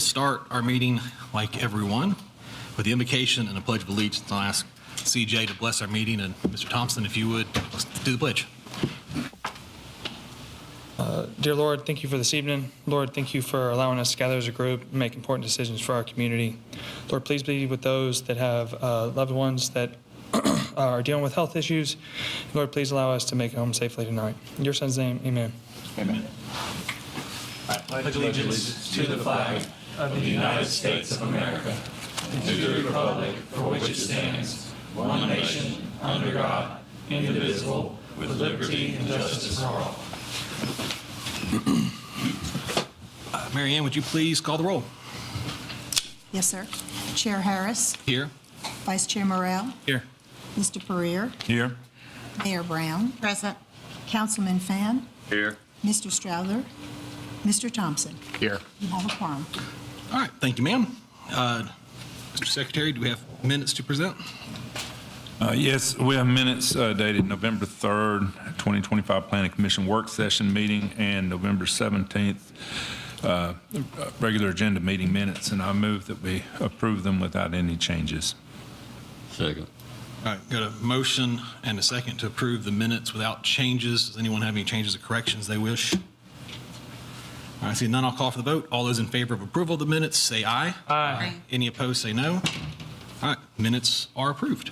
start our meeting, like everyone, with the invocation and a pledge of allegiance. I'll ask CJ to bless our meeting, and Mr. Thompson, if you would, let's do the pledge. Dear Lord, thank you for this evening. Lord, thank you for allowing us to gather as a group and make important decisions for our community. Lord, please be with those that have loved ones that are dealing with health issues. Lord, please allow us to make it home safely tonight. In your son's name, amen. Amen. I pledge allegiance to the flag of the United States of America and to the republic for which it stands, one nation, under God, indivisible, with liberty and justice for all. Mary Ann, would you please call the roll? Yes, sir. Chair Harris, Here. Vice Chair Morrell, Here. Mr. Pereira, Here. Mayor Brown, present. Councilman Fan, Here. Mr. Strouder, Mr. Thompson. Here. You have a quorum. All right, thank you, ma'am. Mr. Secretary, do we have minutes to present? Yes, we have minutes dated November 3rd, 2025 Planning Commission work session meeting and November 17th regular agenda meeting minutes, and I move that we approve them without any changes. Second. All right, got a motion and a second to approve the minutes without changes. Does anyone have any changes or corrections they wish? All right, seeing none, I'll call for the vote. All those in favor of approval of the minutes, say aye. Aye. Any opposed, say no. All right, minutes are approved.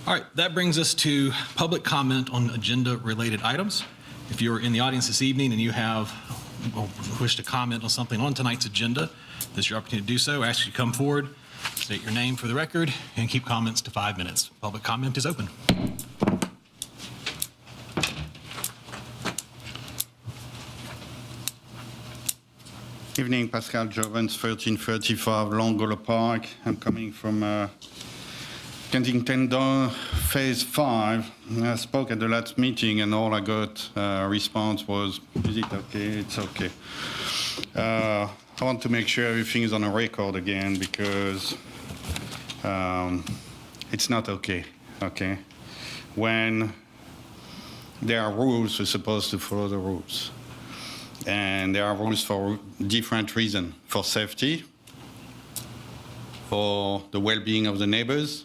All right, that brings us to public comment on agenda-related items. If you're in the audience this evening and you have or wish to comment on something on tonight's agenda, this is your opportunity to do so. I ask you to come forward, state your name for the record, and keep comments to 5 minutes. Public comment is open. Evening, Pascal Jovens, 1335 Longola Park. I'm coming from Kensington Door, Phase 5. I spoke at the last meeting and all I got response was, is it okay? It's okay. I want to make sure everything is on a record again because it's not okay, okay? When there are rules, we're supposed to follow the rules. And there are rules for different reasons, for safety, for the well-being of the neighbors,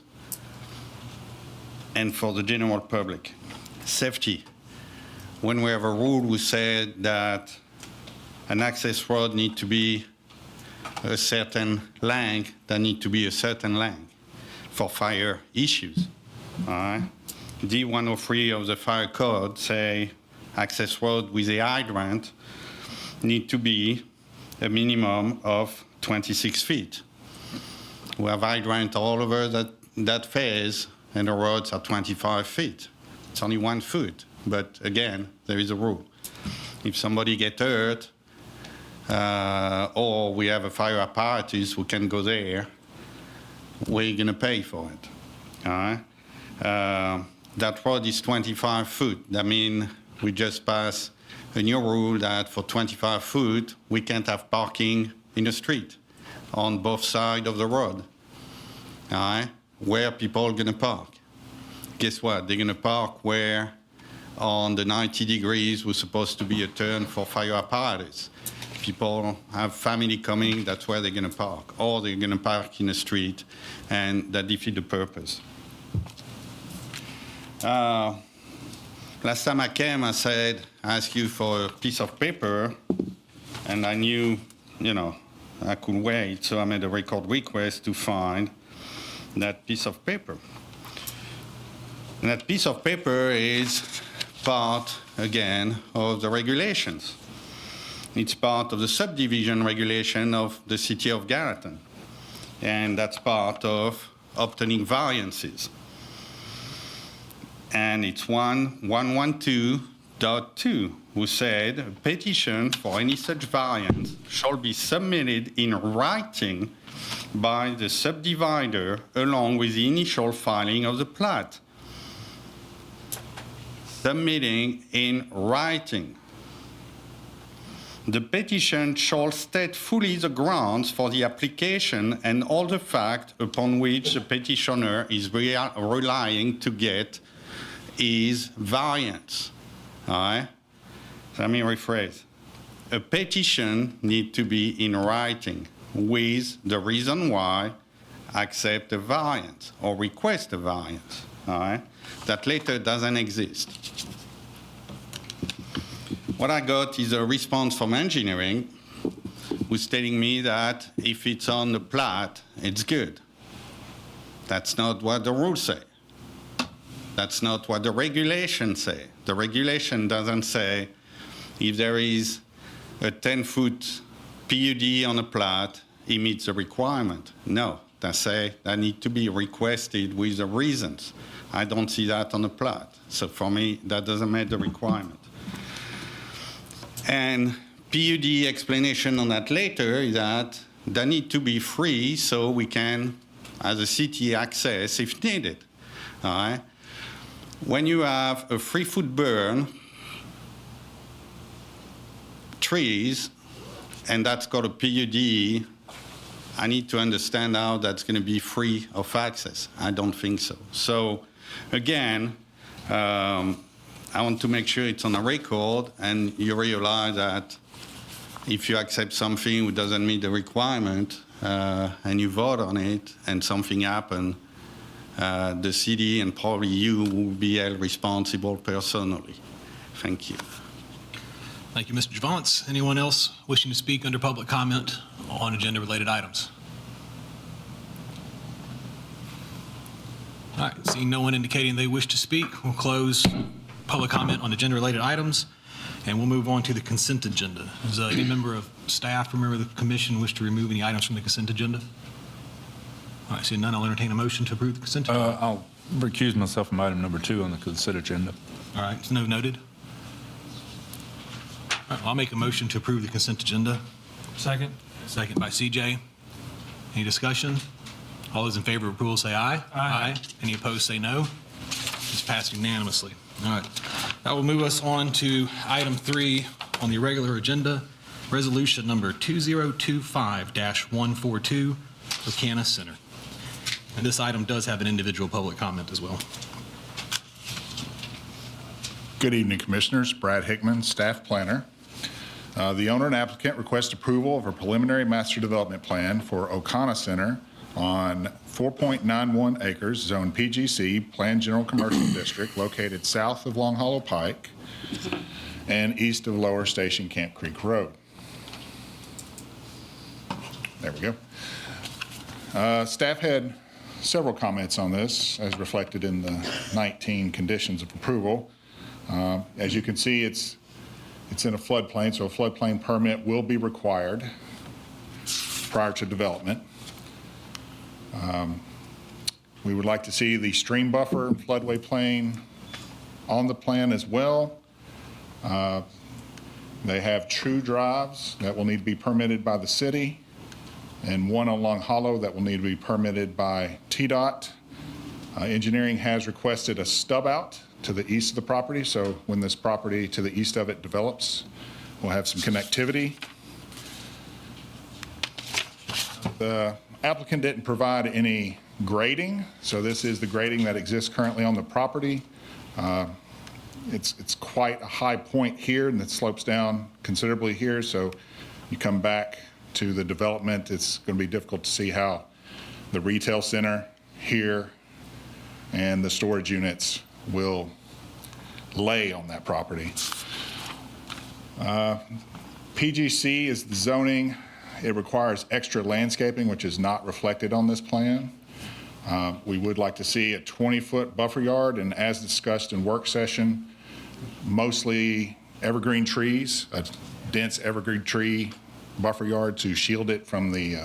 and for the general public. Safety. When we have a rule, we say that an access road needs to be a certain length, there needs to be a certain length for fire issues. All right? D103 of the fire code say access road with a hydrant need to be a minimum of 26 feet. We have hydrant all over that phase, and the roads are 25 feet. It's only 1 foot, but again, there is a rule. If somebody gets hurt, or we have a fire apparatus who can go there, we're gonna pay for it, all right? That road is 25 foot. That means we just passed a new rule that for 25 foot, we can't have parking in the street on both sides of the road, all right? Where people are gonna park. Guess what? They're gonna park where on the 90 degrees was supposed to be a turn for fire apparatus. People have family coming, that's where they're gonna park. Or they're gonna park in the street, and that defeats the purpose. Last time I came, I said, I asked you for a piece of paper, and I knew, you know, I could wait, so I made a record request to find that piece of paper. And that piece of paper is part, again, of the regulations. It's part of the subdivision regulation of the city of Gallatin. And that's part of obtaining variances. And it's 112.2, who said, a petition for any such variance shall be submitted in writing by the subdivider along with the initial filing of the plat. Submitting in writing. The petition shall state fully the grounds for the application and all the facts upon which the petitioner is relying to get his variance. All right? Let me rephrase. A petition needs to be in writing. with the reason why, accept a variance or request a variance, all right? That later doesn't exist. What I got is a response from engineering who's telling me that if it's on the plat, it's good. That's not what the rules say. That's not what the regulations say. The regulation doesn't say if there is a 10-foot PUD on a plat, it meets the requirement. No, they say that need to be requested with the reasons. I don't see that on the plat. So for me, that doesn't meet the requirement. And PUD explanation on that later is that they need to be free so we can, as a city, access if needed. All right? When you have a 3-foot burn, trees, and that's got a PUD, I need to understand how that's going to be free of access. I don't think so. So, again, I want to make sure it's on the record, and you realize that if you accept something that doesn't meet the requirement, and you vote on it, and something happens, the city and probably you will be held responsible personally. Thank you. Thank you, Mr. Javance. Anyone else wishing to speak under public comment on agenda-related items? All right, seeing no one indicating they wish to speak, we'll close public comment on agenda-related items, and we'll move on to the consent agenda. Does any member of staff or member of the commission wish to remove any items from the consent agenda? All right, seeing none, I'll entertain a motion to approve the consent agenda. I'll recuse myself from item number 2 on the consent agenda. All right, so no noted. All right, well, I'll make a motion to approve the consent agenda. Second. Second by CJ. Any discussion? All those in favor of approval say aye. Aye. Any opposed say no. It's passed unanimously. All right. That will move us on to item 3 on the regular agenda, resolution number 2025-142, Lacana Center. And this item does have an individual public comment as well. Good evening, Commissioners. Brad Hickman, Staff Planner. The owner and applicant request approval of a preliminary master development plan for Lacana Center on 4.91 acres, Zone PGC, Planned General Commercial District, located south of Long Hollow Pike and east of Lower Station Camp Creek Road. There we go. Staff had several comments on this, as reflected in the 19 conditions of approval. As you can see, it's in a floodplain, so a floodplain permit will be required prior to development. We would like to see the stream buffer and floodway plain on the plan as well. They have true drives that will need to be permitted by the city, and one on Long Hollow that will need to be permitted by TDOT. Engineering has requested a stub out to the east of the property, so when this property to the east of it develops, we'll have some connectivity. The applicant didn't provide any grading, so this is the grading that exists currently on the property. It's quite a high point here, and it slopes down considerably here, so you come back to the development, it's going to be difficult to see how the retail center here and the storage units will lay on that property. PGC is the zoning. It requires extra landscaping, which is not reflected on this plan. We would like to see a 20-foot buffer yard, and as discussed in work session, mostly evergreen trees, a dense evergreen tree buffer yard to shield it from the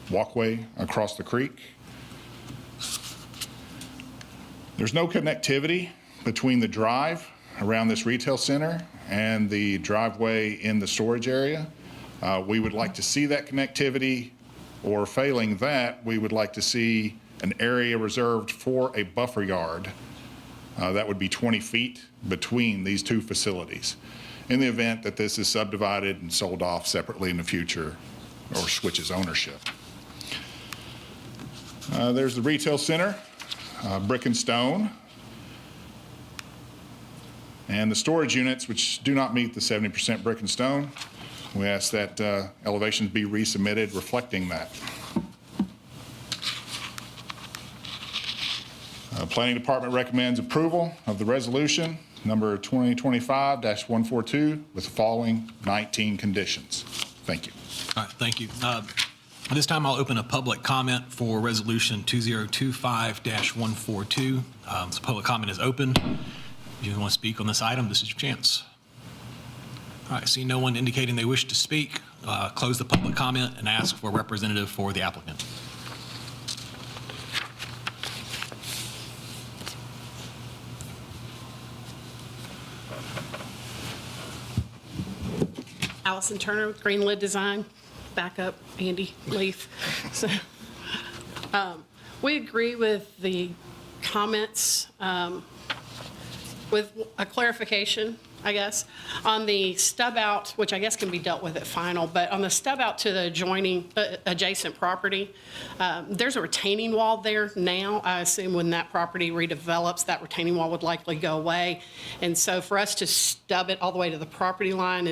walkway across the creek. There's no connectivity between the drive around this retail center and the driveway in the storage area. We would like to see that connectivity, or failing that, we would like to see an area reserved for a buffer yard that would be 20 feet between these two facilities in the event that this is subdivided and sold off separately in the future or switches ownership. There's the retail center, brick and stone, and the storage units, which do not meet the 70% brick and stone. We ask that elevations be resubmitted reflecting that. Planning Department recommends approval of the resolution number 2025-142 with the following 19 conditions. Thank you. All right, thank you. This time I'll open a public comment for Resolution 2025-142. So public comment is open. If you want to speak on this item, this is your chance. All right, see no one indicating they wish to speak. Close the public comment and ask for a representative for the applicant. Allison Turner with Green Lid Design, backup Andy Leaf. So, we agree with the comments with a clarification, I guess, on the stub out, which I guess can be dealt with at final, but on the stub out to the adjoining, adjacent property, there's a retaining wall there now. I assume when that property redevelops, that retaining wall would likely go away. And so for us to stub it all the way to the property line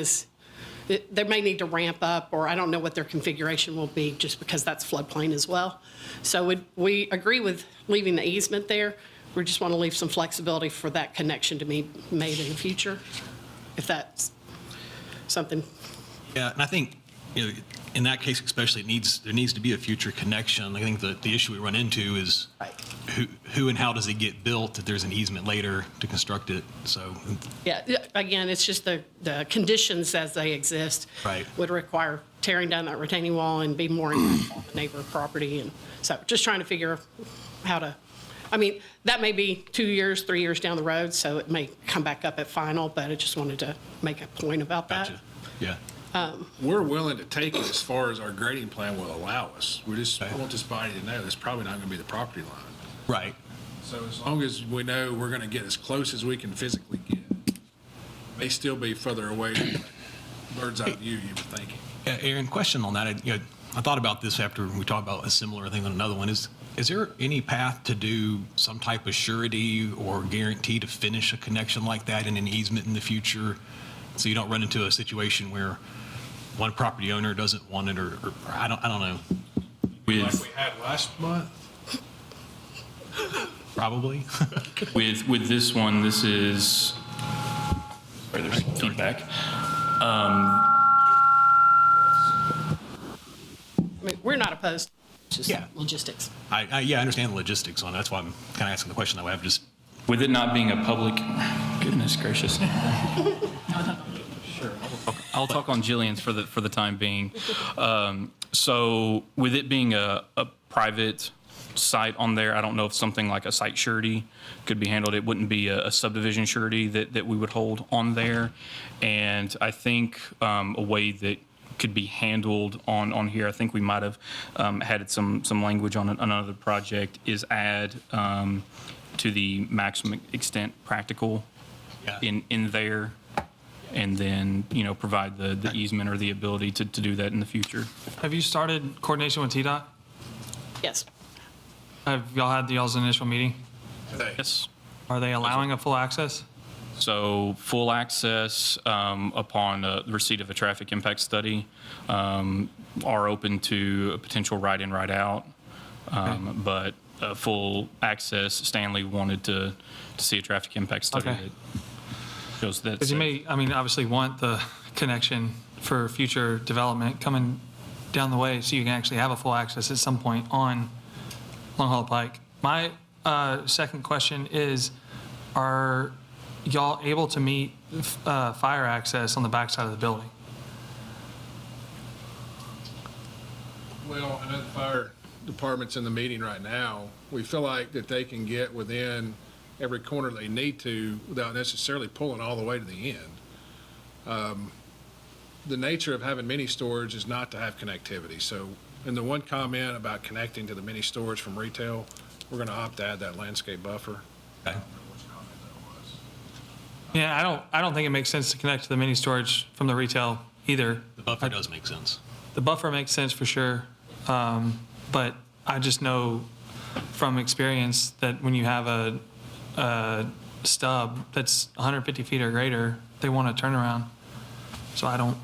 they may need to ramp up, or I don't know what their configuration will be, just because that's floodplain as well. So we agree with leaving the easement there. We just want to leave some flexibility for that connection to be made in the future, if that's something. Yeah, and I think, in that case especially, there needs to be a future connection. I think the issue we run into is Right. who and how does it get built if there's an easement later to construct it. So Yeah, again, it's just the conditions as they exist. Right. Would require tearing down that retaining wall and be more impactful on the neighbor property. And so just trying to figure how to, that may be 2 years, 3 years down the road, so it may come back up at final, but I just wanted to make a point about that. gotcha. Yeah. We're willing to take it as far as our grading plan will allow us. We just Okay. want this body to know that's probably not going to be the property line. Right. So as long as we know we're going to get as close as we can physically get, may still be further away than the bird's eye view you were thinking. Yeah, Aaron, question on that. I thought about this after we talked about a similar thing on another one. Is there any path to do some type of surety or guarantee to finish a connection like that in an easement in the future, so you don't run into a situation where one property owner doesn't want it, or I don't know. Like we had last month? Probably. With this one, this is, sorry, there's feedback. We're not opposed, just Yeah. logistics. I understand the logistics on it. That's why I'm kind of asking the question that way. I've just With it not being a public, goodness gracious. I'll talk on Jillian's for the time being. So with it being a private site on there, I don't know if something like a site surety could be handled. It wouldn't be a subdivision surety that we would hold on there. And I think a way that could be handled on here, I think we might have had some language on another project, is add to the maximum extent practical Yeah. in there, and then, provide the easement or the ability to do that in the future. Have you started coordination with TDOT? Yes. Have y'all had y'all's initial meeting? Yes. Are they allowing a full access? So full access upon the receipt of a traffic impact study, are open to a potential right-in, right-out. But full access, Stanley wanted to see a traffic impact study Okay. that shows that. Because you may, obviously want the connection for future development coming down the way, so you can actually have a full access at some point on Long Hollow Pike. My second question is, are y'all able to meet fire access on the backside of the building? Well, I know the fire department's in the meeting right now. We feel like that they can get within every corner they need to without necessarily pulling all the way to the end. The nature of having mini storage is not to have connectivity. So in the one comment about connecting to the mini storage from retail, we're going to opt to add that landscape buffer. Okay. Yeah, I don't think it makes sense to connect to the mini storage from the retail either. The buffer does make sense. The buffer makes sense for sure, but I just know from experience that when you have a stub that's 150 feet or greater, they want a turnaround. So I don't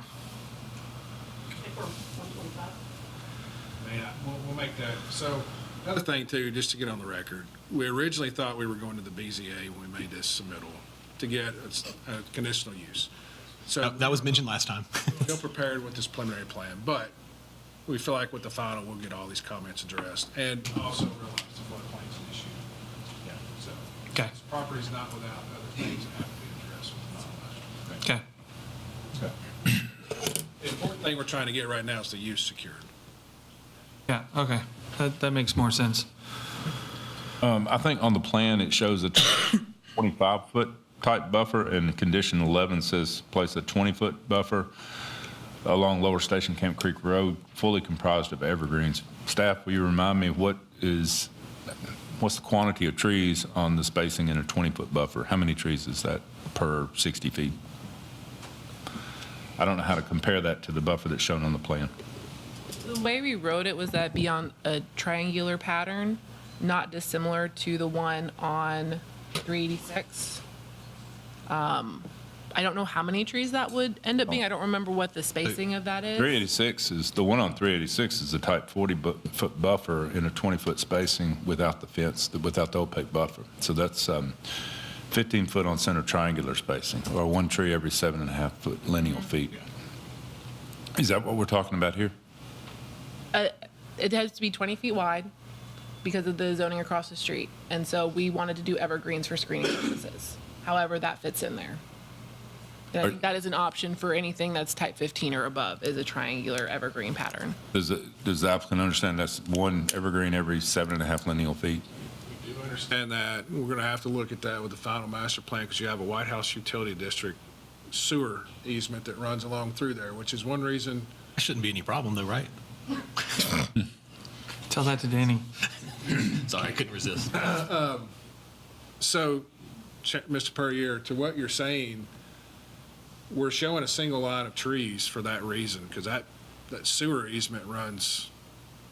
Yeah, we'll make that. So, another thing too, just to get on the record, we originally thought we were going to the BZA when we made this submittal to get a conditional use. So That was mentioned last time. feel prepared with this preliminary plan, but we feel like with the final, we'll get all these comments addressed, and also realize the floodplain's an issue. Yeah, so. Okay. This property's not without other things that have to be addressed with the final. Okay. The important thing we're trying to get right now is the use secured. Yeah, okay. That makes more sense. I think on the plan, it shows a 25-foot type buffer, and condition 11 says place a 20-foot buffer along Lower Station Camp Creek Road, fully comprised of evergreens. Staff, will you remind me what's the quantity of trees on the spacing in a 20-foot buffer? How many trees is that per 60 feet? I don't know how to compare that to the buffer that's shown on the plan. The way we wrote it was that be on a triangular pattern, not dissimilar to the one on 386. I don't know how many trees that would end up being. I don't remember what the spacing of that is. 386 is, the one on 386 is a type 40-foot buffer in a 20-foot spacing without the fence, without the opaque buffer. So that's 15 foot on center triangular spacing, or one tree every 7.5 foot lineal feet. Is that what we're talking about here? It has to be 20 feet wide because of the zoning across the street. And so we wanted to do evergreens for screening purposes. However, that fits in there. And I think that is an option for anything that's type 15 or above, is a triangular evergreen pattern. Does the applicant understand that's one evergreen every 7.5 lineal feet? We do understand that. We're going to have to look at that with the final master plan because you have a White House Utility District sewer easement that runs along through there, which is one reason. That shouldn't be any problem though, right? Tell that to Danny. Sorry, I couldn't resist. So, Mr. Perrier, to what you're saying, we're showing a single line of trees for that reason, because that sewer easement runs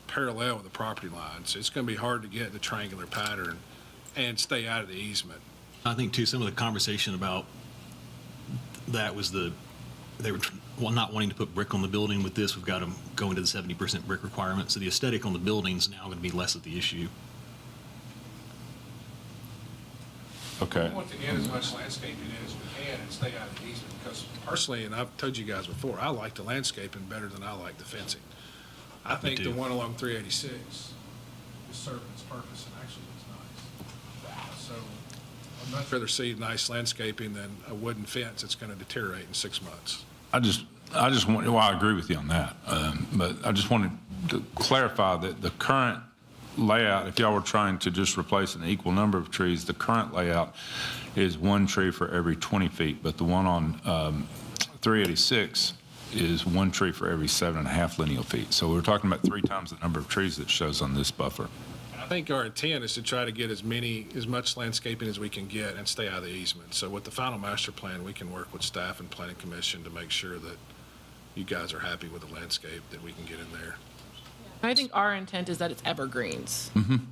parallel with the property line. So it's going to be hard to get the triangular pattern and stay out of the easement. I think too, some of the conversation about that was they were not wanting to put brick on the building. With this, we've got to go into the 70% brick requirement. So the aesthetic on the building is now going to be less of the issue. Okay. We want to get as much landscaping in as we can and stay out of the easement, because personally, and I've told you guys before, I like the landscaping better than I like the fencing. I think the too. one along 386 is serving its purpose and actually looks nice. So I'd much rather see nice landscaping than a wooden fence that's going to deteriorate in 6 months. I just want, well, I agree with you on that, but I just wanted to clarify that the current layout, if y'all were trying to just replace an equal number of trees, the current layout is one tree for every 20 feet, but the one on 386 is one tree for every 7.5 lineal feet. So we're talking about 3 times the number of trees that shows on this buffer. I think our intent is to try to get as much landscaping as we can get and stay out of the easement. So with the final master plan, we can work with staff and planning commission to make sure that you guys are happy with the landscape that we can get in there. I think our intent is that it's evergreens.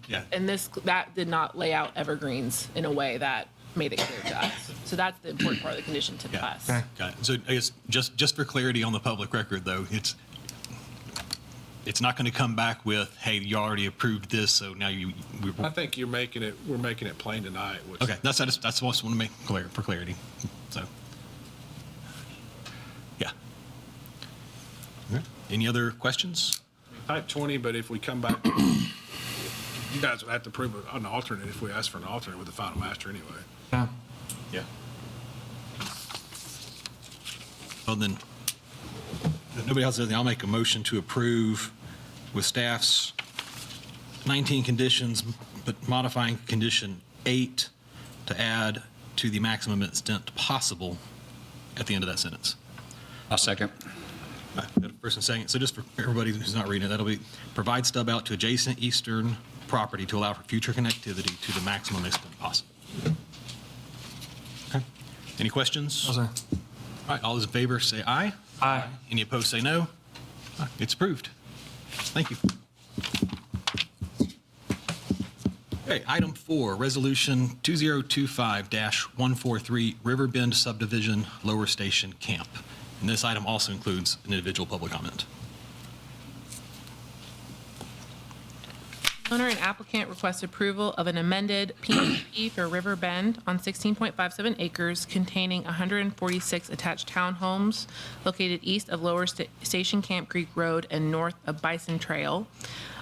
Yeah. And that did not lay out evergreens in a way that made it clear to us. So that's the important part of the condition to Yeah. us. Okay. Got it. So I guess just for clarity on the public record, though, it's not going to come back with, hey, you already approved this, so now I think we're making it plain tonight. Okay, that's what I just want to make clear for clarity. So, yeah. Any other questions? Type 20, but if we come back, you guys would have to approve an alternate if we ask for an alternate with the final master anyway. Yeah. Yeah. Well, then, if nobody else has anything, I'll make a motion to approve with staff's 19 conditions, but modifying condition 8 to add to the maximum extent possible at the end of that sentence. I'll second. All right, got a first and second. So just for everybody who's not reading it, that'll be provide stub out to adjacent eastern property to allow for future connectivity to the maximum extent possible. Okay. Any questions? No, sir. All right, all those in favor say aye. Aye. Any opposed say no. All right, it's approved. Thank you. Okay, item 4, resolution 2025-143 Riverbend Subdivision Lower Station Camp. And this item also includes an individual public comment. Owner and applicant request approval of an amended PDP for River Bend on 16.57 acres containing 146 attached townhomes located east of Lower Station Camp Creek Road and north of Bison Trail.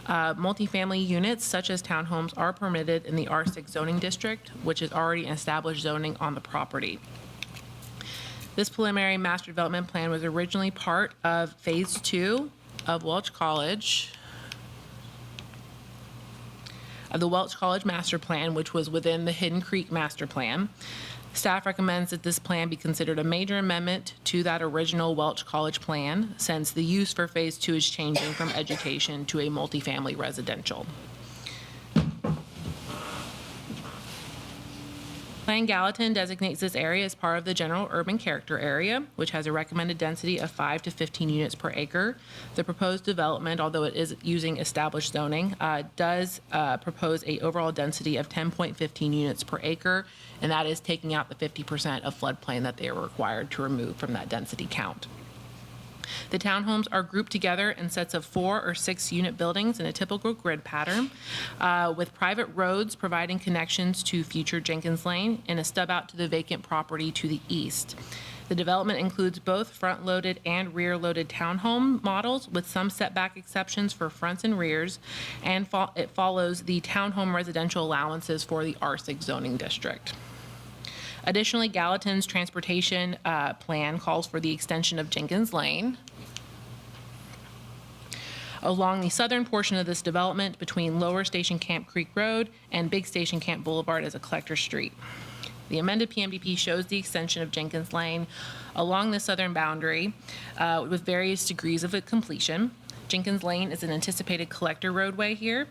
Multifamily units such as townhomes are permitted in the R6 zoning district, which is already an established zoning on the property. This preliminary master development plan was originally part of Phase 2 of Welch College, of the Welch College Master Plan, which was within the Hidden Creek Master Plan. Staff recommends that this plan be considered a major amendment to that original Welch College plan, since the use for Phase 2 is changing from education to a multifamily residential. Plan Gallatin designates this area as part of the general urban character area, which has a recommended density of 5 to 15 units per acre. The proposed development, although it is using established zoning, does propose a overall density of 10.15 units per acre, and that is taking out the 50% of floodplain that they are required to remove from that density count. The townhomes are grouped together in sets of 4 or 6 unit buildings in a typical grid pattern, with private roads providing connections to future Jenkins Lane and a stub out to the vacant property to the east. The development includes both front-loaded and rear-loaded townhome models with some setback exceptions for fronts and rears, and it follows the townhome residential allowances for the R6 zoning district. Additionally, Gallatin's transportation plan calls for the extension of Jenkins Lane along the southern portion of this development between Lower Station Camp Creek Road and Big Station Camp Boulevard as a collector street. The amended PMDP shows the extension of Jenkins Lane along the southern boundary with various degrees of completion. Jenkins Lane is an anticipated collector roadway here,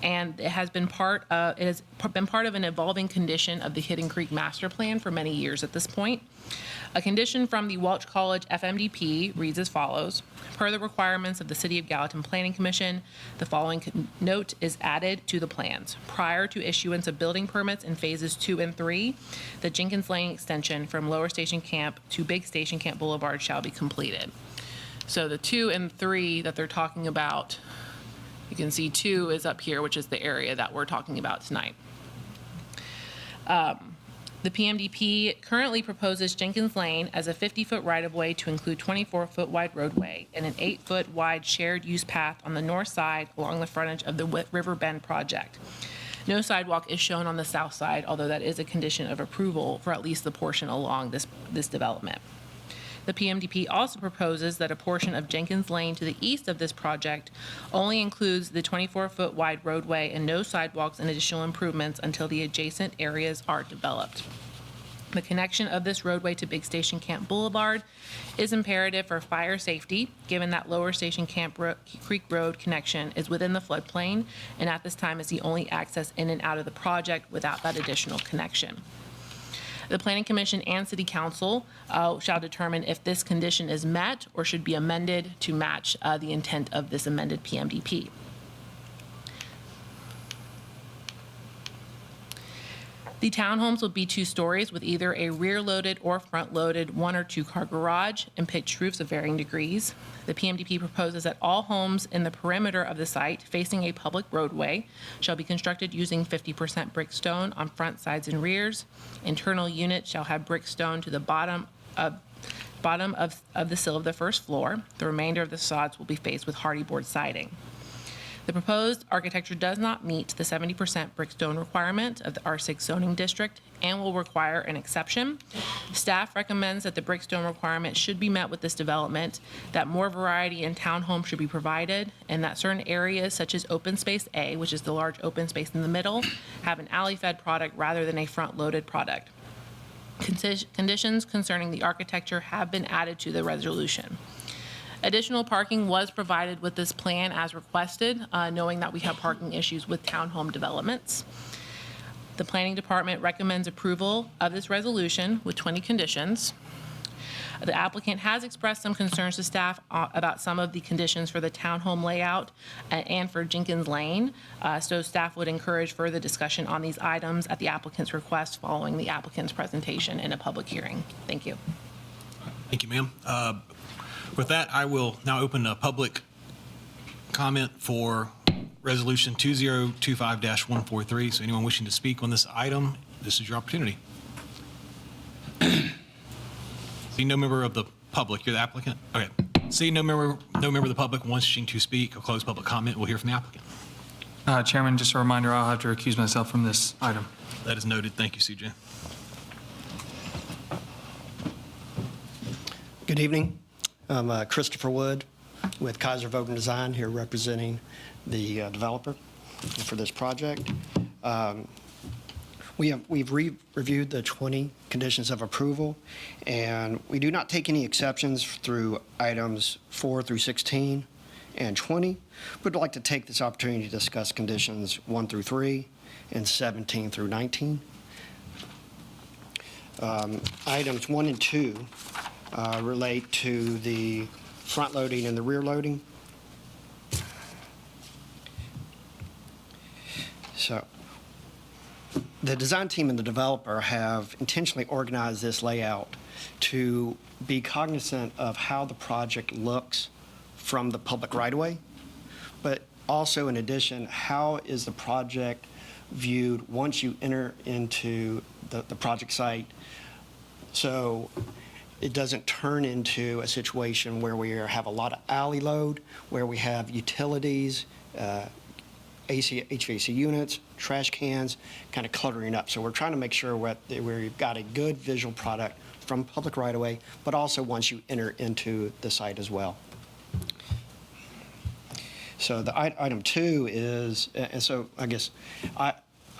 and it has been part of an evolving condition of the Hidden Creek Master Plan for many years at this point. A condition from the Welch College FMDP reads as follows: per the requirements of the City of Gallatin Planning Commission, the following note is added to the plans. Prior to issuance of building permits in phases 2 and 3, the Jenkins Lane extension from Lower Station Camp to Big Station Camp Boulevard shall be completed. So the 2 and 3 that they're talking about, you can see 2 is up here, which is the area that we're talking about tonight. The PMDP currently proposes Jenkins Lane as a 50-foot right-of-way to include 24-foot wide roadway and an 8-foot wide shared use path on the north side along the frontage of the River Bend project. No sidewalk is shown on the south side, although that is a condition of approval for at least the portion along this development. The PMDP also proposes that a portion of Jenkins Lane to the east of this project only includes the 24-foot wide roadway and no sidewalks and additional improvements until the adjacent areas are developed. The connection of this roadway to Big Station Camp Boulevard is imperative for fire safety, given that Lower Station Camp Creek Road connection is within the floodplain and at this time is the only access in and out of the project without that additional connection. The Planning Commission and City Council shall determine if this condition is met or should be amended to match the intent of this amended PMDP. The townhomes will be 2 stories with either a rear-loaded or front-loaded 1 or 2 car garage and pitched roofs of varying degrees. The PMDP proposes that all homes in the perimeter of the site facing a public roadway shall be constructed using 50% brick stone on front, sides, and rears. Internal units shall have brick stone to the bottom of the sill of the first floor. The remainder of the facades will be faced with hardy board siding. The proposed architecture does not meet the 70% brick stone requirement of the R6 zoning district and will require an exception. Staff recommends that the brick stone requirement should be met with this development, that more variety in townhomes should be provided, and that certain areas such as open space A, which is the large open space in the middle, have an alley-fed product rather than a front-loaded product. Conditions concerning the architecture have been added to the resolution. Additional parking was provided with this plan as requested, knowing that we have parking issues with townhome developments. The Planning Department recommends approval of this resolution with 20 conditions. The applicant has expressed some concerns to staff about some of the conditions for the townhome layout and for Jenkins Lane, so staff would encourage further discussion on these items at the applicant's request following the applicant's presentation in a public hearing. Thank you. Thank you, ma'am. With that, I will now open a public comment for Resolution 2025-143. So anyone wishing to speak on this item, this is your opportunity. See no member of the public, you're the applicant? Okay. See no member of the public wishing to speak or close public comment, we'll hear from the applicant. Chairman, just a reminder, I'll have to recuse myself from this item. That is noted. Thank you, CJ. Good evening. I'm Christopher Wood with Kaiser Vogan Design, here representing the developer for this project. We've reviewed the 20 conditions of approval, and we do not take any exceptions through items 4 through 16 and 20. We'd like to take this opportunity to discuss conditions 1 through 3 and 17 through 19. Items 1 and 2 relate to the front loading and the rear loading. So the design team and the developer have intentionally organized this layout to be cognizant of how the project looks from the public right-of-way, but also, in addition, how is the project viewed once you enter into the project site, so it doesn't turn into a situation where we have a lot of alley load, where we have utilities, AC, HVAC units, trash cans, kind of cluttering up. So we're trying to make sure we've got a good visual product from public right-of-way, but also once you enter into the site as well. So the item 2 is, and so I guess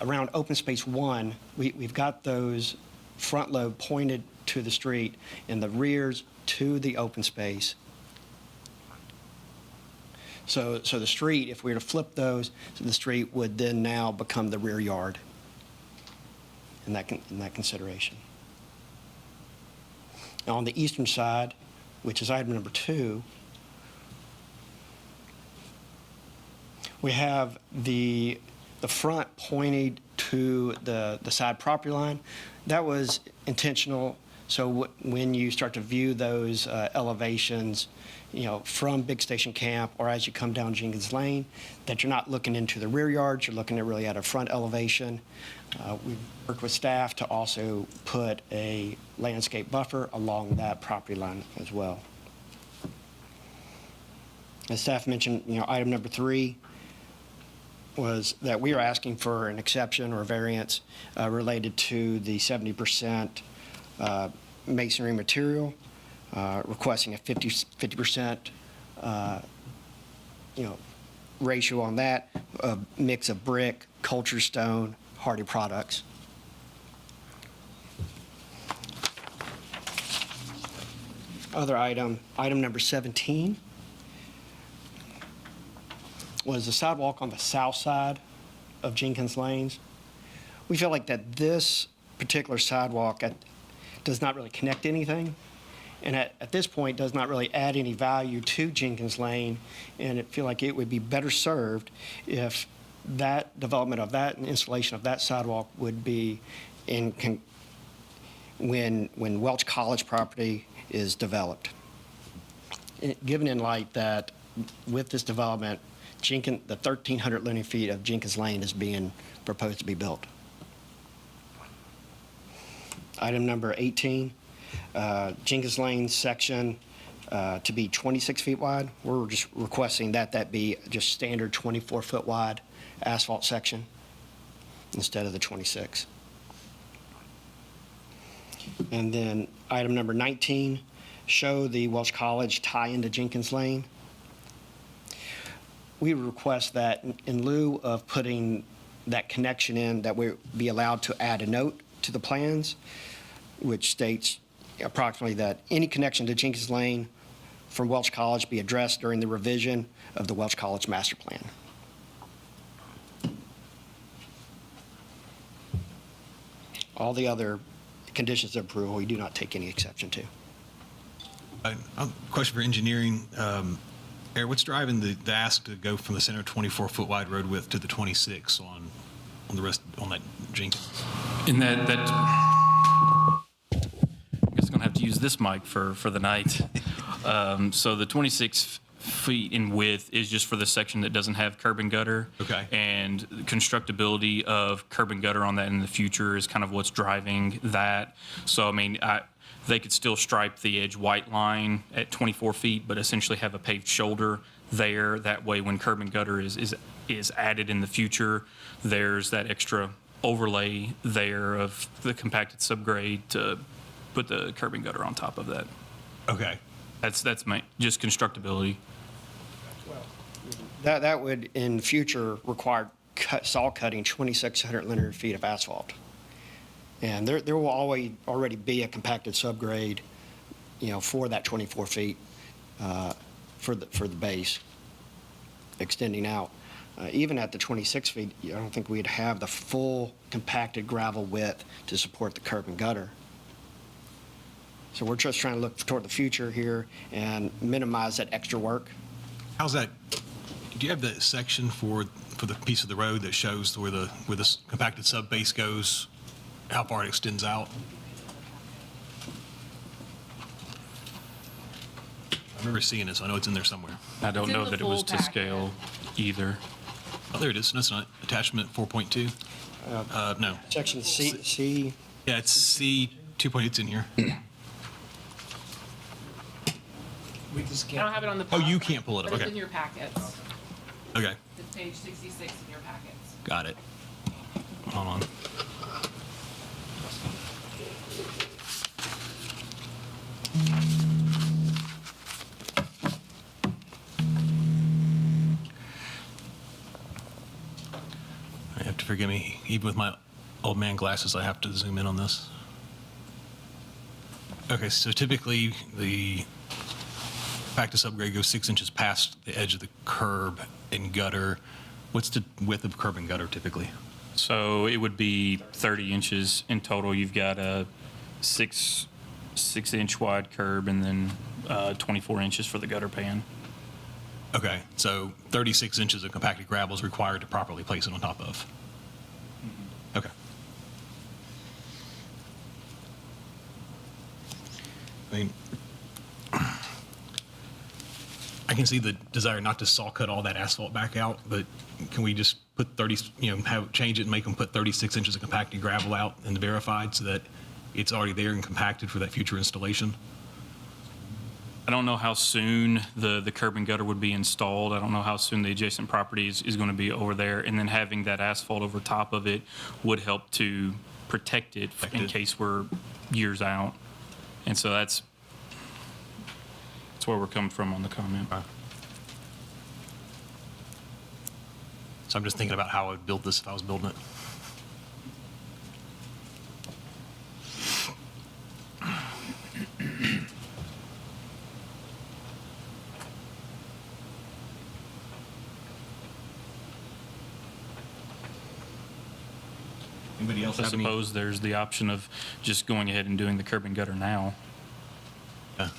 around open space 1, we've got those front load pointed to the street and the rears to the open space. So the street, if we were to flip those, so the street would then now become the rear yard in that consideration. Now on the eastern side, which is item number 2, we have the front pointed to the side property line. That was intentional. So when you start to view those elevations, from Big Station Camp or as you come down Jenkins Lane, that you're not looking into the rear yards, you're looking really at a front elevation. We worked with staff to also put a landscape buffer along that property line as well. As staff mentioned, item number 3 was that we are asking for an exception or variance related to the 70% masonry material, requesting a 50% ratio on that, a mix of brick, culture stone, hardy products. Other item number 17 was the sidewalk on the south side of Jenkins Lanes. We feel like that this particular sidewalk does not really connect anything, and at this point does not really add any value to Jenkins Lane, and I feel like it would be better served if that development of that and installation of that sidewalk would be when Welch College property is developed. Given in light that with this development, the 1,300 linear feet of Jenkins Lane is being proposed to be built. Item number 18, Jenkins Lane section to be 26 feet wide. We're just requesting that be just standard 24-foot wide asphalt section instead of the 26. And then item number 19, show the Welch College tie into Jenkins Lane. We request that in lieu of putting that connection in, that we be allowed to add a note to the plans, which states approximately that any connection to Jenkins Lane from Welch College be addressed during the revision of the Welch College master plan. All the other conditions of approval, we do not take any exception to. Question for engineering. Eric, what's driving the ask to go from the center 24-foot wide road width to the 26 on that Jenkins? In that I guess I'm gonna have to use this mic for the night. So the 26 feet in width is just for the section that doesn't have curb and gutter. Okay. And constructability of curb and gutter on that in the future is kind of what's driving that. So, I mean, they could still stripe the edge white line at 24 feet, but essentially have a paved shoulder there. That way, when curb and gutter is added in the future, there's that extra overlay there of the compacted subgrade to put the curb and gutter on top of that. Okay. That's my just constructability. That would, in the future, require saw cutting 2,600 linear feet of asphalt. And there will already be a compacted subgrade, for that 24 feet for the base, extending out. Even at the 26 feet, I don't think we'd have the full compacted gravel width to support the curb and gutter. So we're just trying to look toward the future here and minimize that extra work. How's that? Do you have the section for the piece of the road that shows where the compacted sub base goes, how far it extends out? I remember seeing it, so I know it's in there somewhere. I don't It's in know the that it was full to packet. scale either. Oh, there it is. No, it's not. Attachment 4.2. No. Section C. Yeah, it's C 2.8. It's in here. I don't have it on the. Oh, you can't pull it up. But it's Okay. in your packets. Okay. It's page 66 in your packets. Got it. Hold on. I have to forgive me. Even with my old man glasses, I have to zoom in on this. Okay, so typically the compacted subgrade goes 6 inches past the edge of the curb and gutter. What's the width of curb and gutter typically? So it would be 30 inches in total. You've got a 6-inch wide curb and then 24 inches for the gutter pan. Okay, so 36 inches of compacted gravel is required to properly place it on top of. Okay. I mean, I can see the desire not to saw cut all that asphalt back out, but can we just put 30, change it and make them put 36 inches of compacted gravel out and verified so that it's already there and compacted for that future installation? I don't know how soon the curb and gutter would be installed. I don't know how soon the adjacent property is going to be over there. And then having that asphalt over top of it would help to protect it in case we're years out. And so that's where we're coming from on the comment. So I'm just thinking about how I would build this if I was building it. Anybody else I have any? suppose there's the option of just going ahead and doing the curb and gutter now. I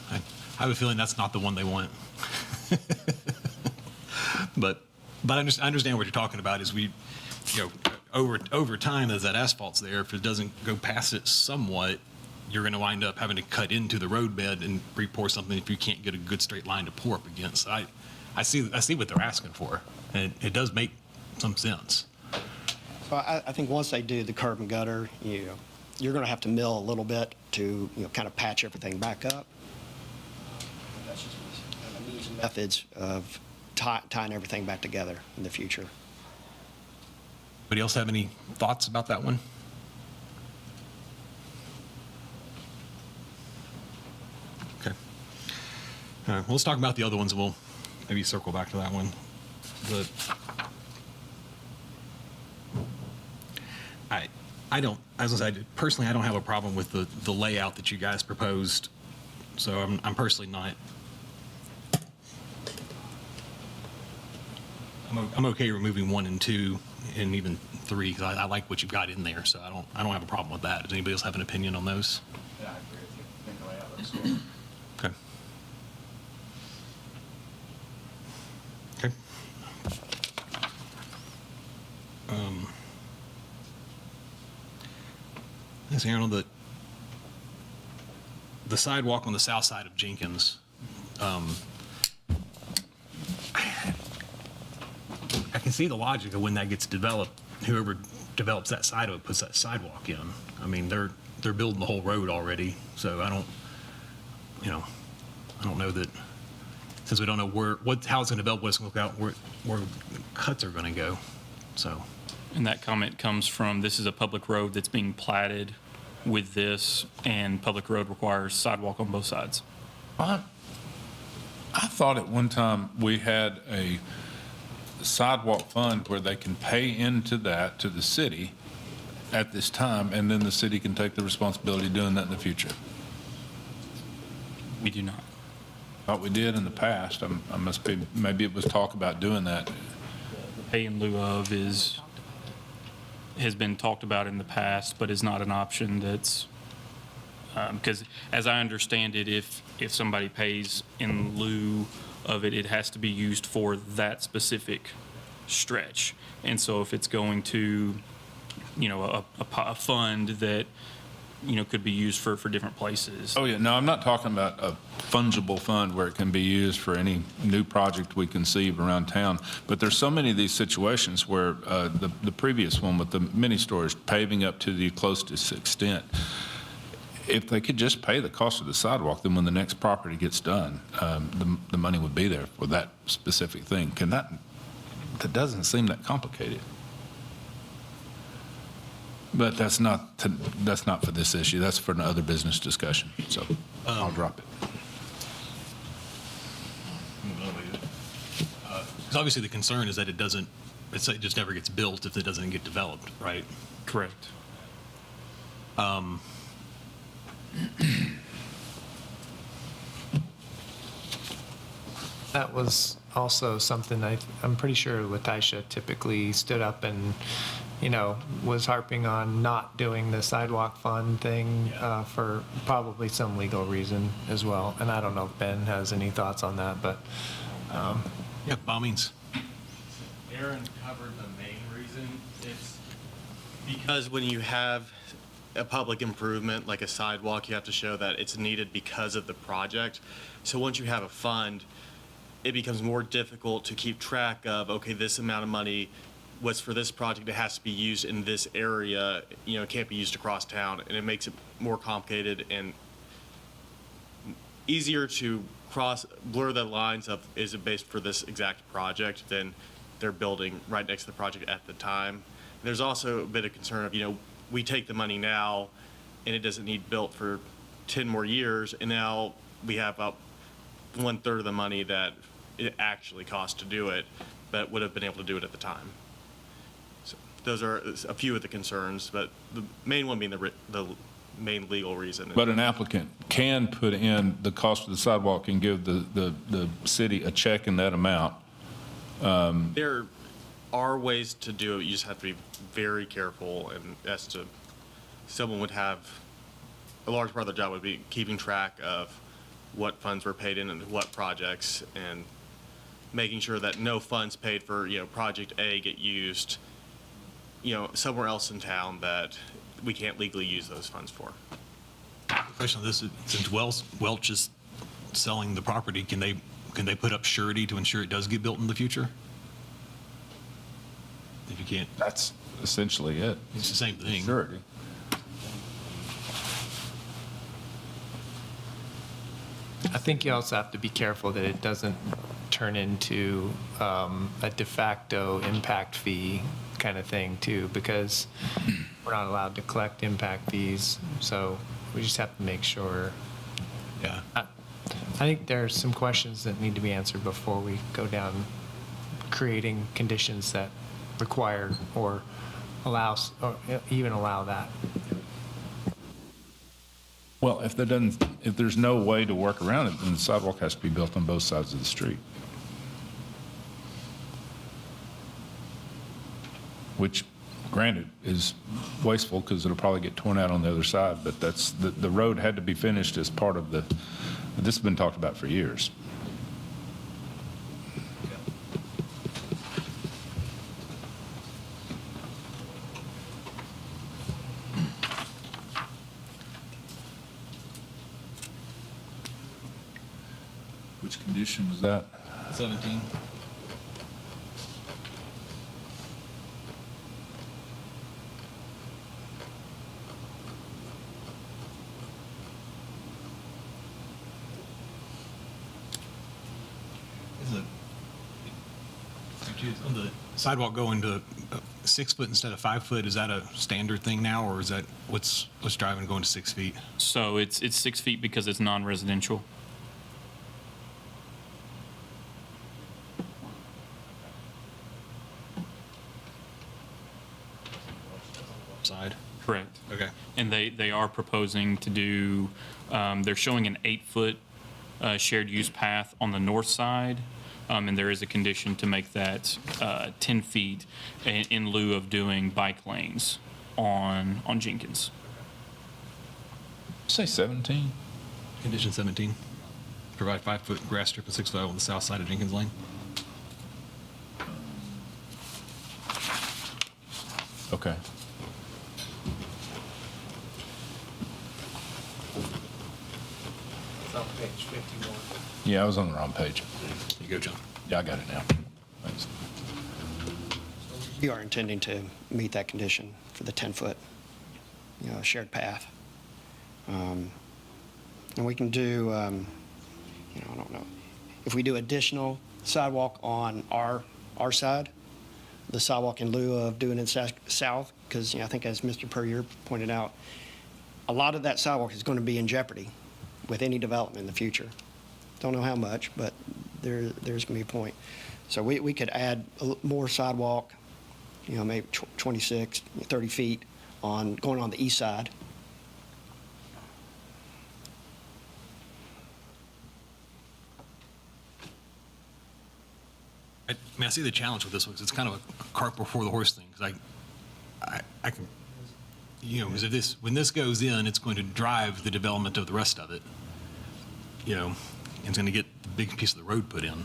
have a feeling that's not the one they want. But I understand what you're talking about is over time as that asphalt's there, if it doesn't go past it somewhat, you're going to wind up having to cut into the roadbed and re-pour something if you can't get a good straight line to pour up against. I see what they're asking for, and it does make some sense. So I think once they do the curb and gutter, you're going to have to mill a little bit to kind of patch everything back up. That's just kind of means and methods of tying everything back together in the future. Anybody else have any thoughts about that one? Okay. All right, well, let's talk about the other ones, and we'll maybe circle back to that one. I don't, as I said, personally, I don't have a problem with the layout that you guys proposed. So I'm personally not. I'm okay removing 1 and 2 and even 3 because I like what you've got in there. So I don't have a problem with that. Does anybody else have an opinion on those? Yeah, I agree with you. I think the layout looks good. Okay. Okay. Yes, Aaron, on the sidewalk on the south side of Jenkins, can see the logic of when that gets developed, whoever develops that side of it puts that sidewalk in. I mean, they're building the whole road already, so I don't know that, since we don't know how it's going to develop, what it's going to look out, where cuts are going to go, so. And that comment comes from, this is a public road that's being platted with this, and public road requires sidewalk on both sides. I thought at one time we had a sidewalk fund where they can pay into that to the city at this time, and then the city can take the responsibility of doing that in the future. We do not. Thought we did in the past. Maybe it was talk about doing that. Pay in lieu of has been talked about in the past, but is not an option that's, because as I understand it, if somebody pays in lieu of it, it has to be used for that specific stretch. And so if it's going to, a fund that, could be used for different places. Oh, yeah. No, I'm not talking about a fungible fund where it can be used for any new project we conceive around town. But there's so many of these situations where the previous one with the mini stores paving up to the closest extent, if they could just pay the cost of the sidewalk, then when the next property gets done, the money would be there for that specific thing. That doesn't seem that complicated. But that's not for this issue. That's for another business discussion. So I'll drop it. Because obviously the concern is that it just never gets built if it doesn't get developed, right? Correct. That was also something I'm pretty sure Letitia typically stood up and, was harping on not doing the sidewalk fund thing for probably some legal reason as well. And I don't know if Ben has any thoughts on that, but. Yeah, by all means. Aaron covered the main reason. It's because when you have a public improvement like a sidewalk, you have to show that it's needed because of the project. So once you have a fund, it becomes more difficult to keep track of, okay, this amount of money was for this project, it has to be used in this area, it can't be used across town, and it makes it more complicated and easier to blur the lines of, is it based for this exact project, than they're building right next to the project at the time. There's also a bit of concern of, we take the money now and it doesn't need built for 10 more years, and now we have about 1/3 of the money that it actually cost to do it, but would have been able to do it at the time. So those are a few of the concerns, but the main one being the main legal reason. But an applicant can put in the cost of the sidewalk and give the city a check in that amount. There are ways to do it. You just have to be very careful, and as to someone would have a large part of their job would be keeping track of what funds were paid in and what projects, and making sure that no funds paid for project A get used somewhere else in town that we can't legally use those funds for. Question on this: since Welch is selling the property, can they put up surety to ensure it does get built in the future? If you can't, That's essentially it. it's the same thing. Surety. I think you also have to be careful that it doesn't turn into a de facto impact fee kind of thing too, because we're not allowed to collect impact fees. So we just have to make sure. Yeah. I think there's some questions that need to be answered before we go down creating conditions that require or allows or even allow that. Well, if there's no way to work around it, then the sidewalk has to be built on both sides of the street. Which, granted, is wasteful because it'll probably get torn out on the other side, but that's, the road had to be finished as part of this has been talked about for years. Which condition was that? 17. sidewalk going to 6 foot instead of 5 foot, is that a standard thing now, or is that what's driving going to 6 feet? So it's 6 feet because it's non-residential. Side? Correct. Okay. And they are proposing to do, they're showing an 8-foot shared use path on the north side. And there is a condition to make that 10 feet in lieu of doing bike lanes on Jenkins. Say 17? Condition 17, provide 5-foot grass strip and 6 foot on the south side of Jenkins Lane. Okay. It's on page 51. Yeah, I was on the wrong page. You go, John. Yeah, I got it now. Thanks. We are intending to meet that condition for the 10-foot, shared path. And we can do, I don't know, if we do additional sidewalk on our side, the sidewalk in lieu of doing it south, because I think as Mr. Puryear pointed out, a lot of that sidewalk is going to be in jeopardy with any development in the future. Don't know how much, but there's going to be a point. So we could add more sidewalk, maybe 26, 30 feet going on the east side. I see the challenge with this one, 'cause it's kind of a cart before the horse thing, because I can, because when this goes in, it's going to drive the development of the rest of it. It's going to get the big piece of the road put in.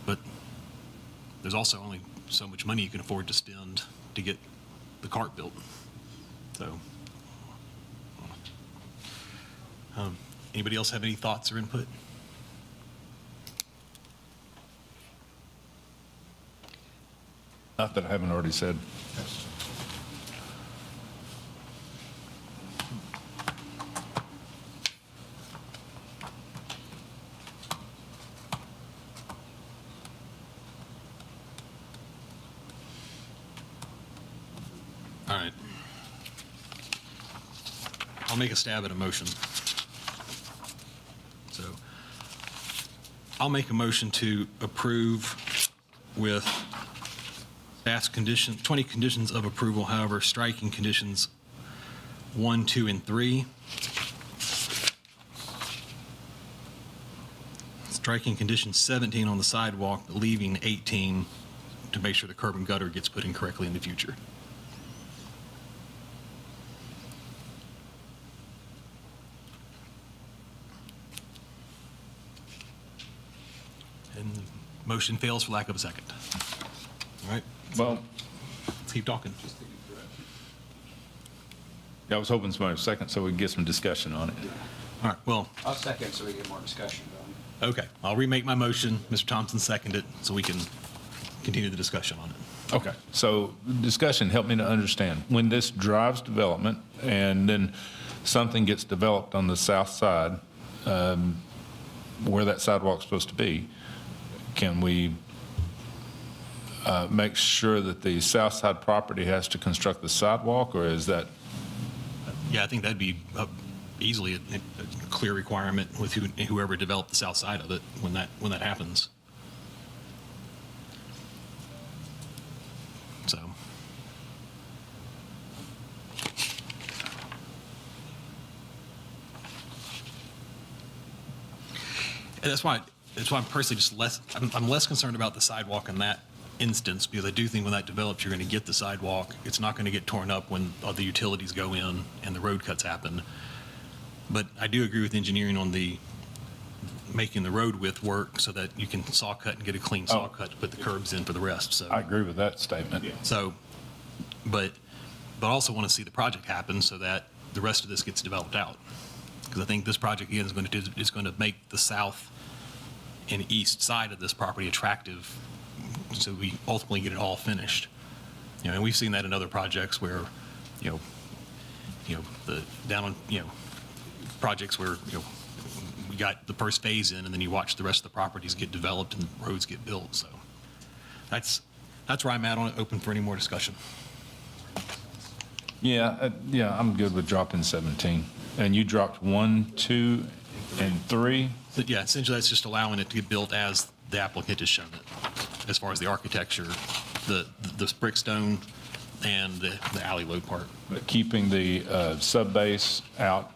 But there's also only so much money you can afford to spend to get the cart built. So, anybody else have any thoughts or input? Not that I haven't already said. All right. I'll make a stab at a motion. So I'll make a motion to approve with staff's 20 conditions of approval, however, striking conditions 1, 2, and 3. Striking condition 17 on the sidewalk, but leaving 18 to make sure the curb and gutter gets put in correctly in the future. And the motion fails for lack of a second. All right, Well, let's keep talking. I was hoping somebody would second so we could get some discussion on it. All right, well, I'll second so we get more discussion going. okay, I'll remake my motion. Mr. Thompson seconded it so we can continue the discussion on it. Okay, so discussion, help me to understand. When this drives development and then something gets developed on the south side, where that sidewalk's supposed to be, can we make sure that the south side property has to construct the sidewalk, or is that? Yeah, I think that'd be easily a clear requirement with whoever developed the south side of it when that happens. So. And that's why I'm personally just I'm less concerned about the sidewalk in that instance, because I do think when that develops, you're going to get the sidewalk. It's not going to get torn up when all the utilities go in and the road cuts happen. But I do agree with engineering on making the road width work so that you can saw cut and get a clean saw cut to put the curbs in for the rest. So I agree with that statement. So, but I also want to see the project happen so that the rest of this gets developed out. Because I think this project, again, is going to make the south and east side of this property attractive, so we ultimately get it all finished. And we've seen that in other projects where, the down on, projects where, we got the first phase in, and then you watch the rest of the properties get developed and roads get built. So that's that's where I'm at on it, open for any more discussion. Yeah, I'm good with dropping 17. And you dropped 1, 2, and 3? But yeah, essentially that's just allowing it to get built as the applicant has shown it, as far as the architecture, the brick stone, and the alley load part. But keeping the sub-base out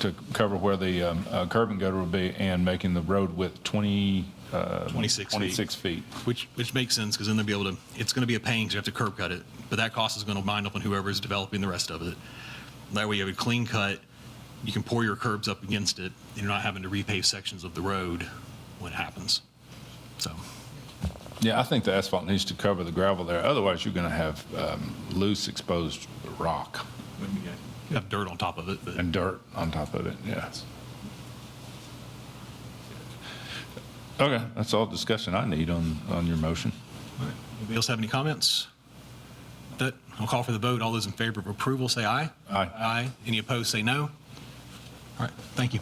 to cover where the curb and gutter will be, and making the road width 26 feet. Which makes sense, because then they'll be able to, it's going to be a pain because you have to curb cut it, but that cost is going to bind up on whoever is developing the rest of it. That way you have a clean cut, you can pour your curbs up against it, and you're not having to repave sections of the road when it happens. So, Yeah, I think the asphalt needs to cover the gravel there. Otherwise, you're going to have loose exposed rock. you have dirt on top of it. But And dirt on top of it, yeah. Okay, that's all discussion I need on your motion. All right. Anybody else have any comments? That I'll call for the vote. All those in favor of approval, say aye. Aye. Aye. Any opposed, say no. All right, thank you.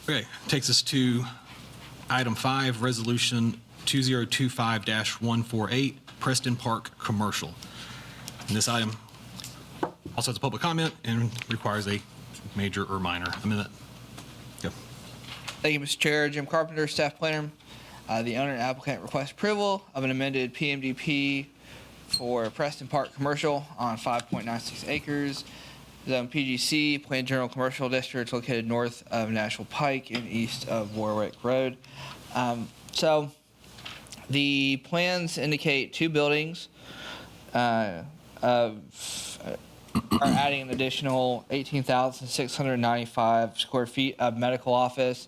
Okay, takes us to item 5, resolution 2025-148, Preston Park Commercial. And this item also has a public comment and requires a major or minor amendment. Yep. Thank you, Mr. Chair. Jim Carpenter, staff planner. The owner and applicant request approval of an amended PMDP for Preston Park Commercial on 5.96 acres. Zone PGC, Planned General Commercial District, located north of Nashville Pike and east of Warwick Road. So the plans indicate 2 buildings are adding an additional 18,695 square feet of medical office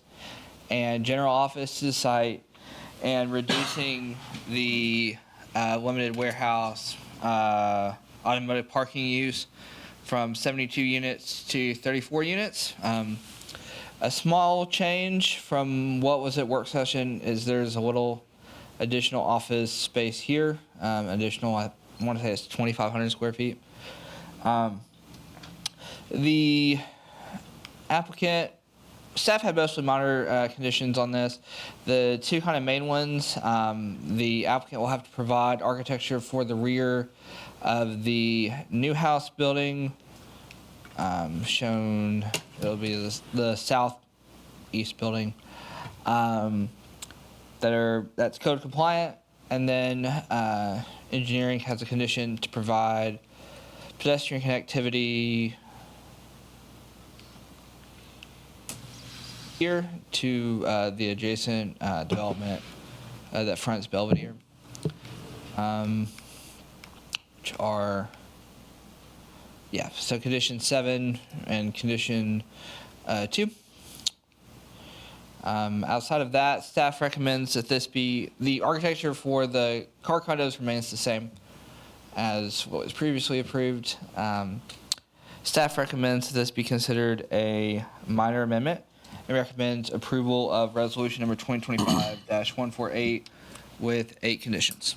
and general office to the site, and reducing the limited warehouse automotive parking use from 72 units to 34 units. A small change from what was at work session is there's a little additional office space here, additional, I want to say it's 2,500 square feet. The applicant, staff had mostly minor conditions on this. The 2 kind of main ones, the applicant will have to provide architecture for the rear of the new house building, shown, it'll be the southeast building, that's code compliant. And then engineering has a condition to provide pedestrian connectivity here to the adjacent development that fronts Belvedere, which are, so condition 7 and condition 2. Outside of that, staff recommends that this be, the architecture for the car condos remains the same as what was previously approved. Staff recommends that this be considered a minor amendment and recommends approval of resolution number 2025-148 with 8 conditions.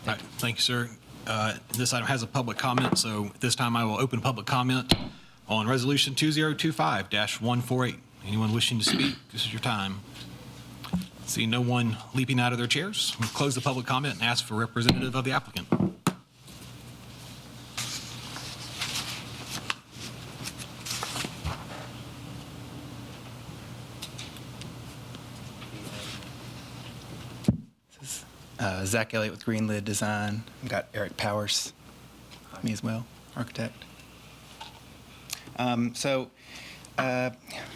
All right, thank you, sir. This item has a public comment, so at this time I will open public comment on resolution 2025-148. Anyone wishing to speak, this is your time. See no one leaping out of their chairs. We'll close the public comment and ask for a representative of the applicant. Zach Elliott with Green Lid Design. I've got Eric Powers, me as well, architect.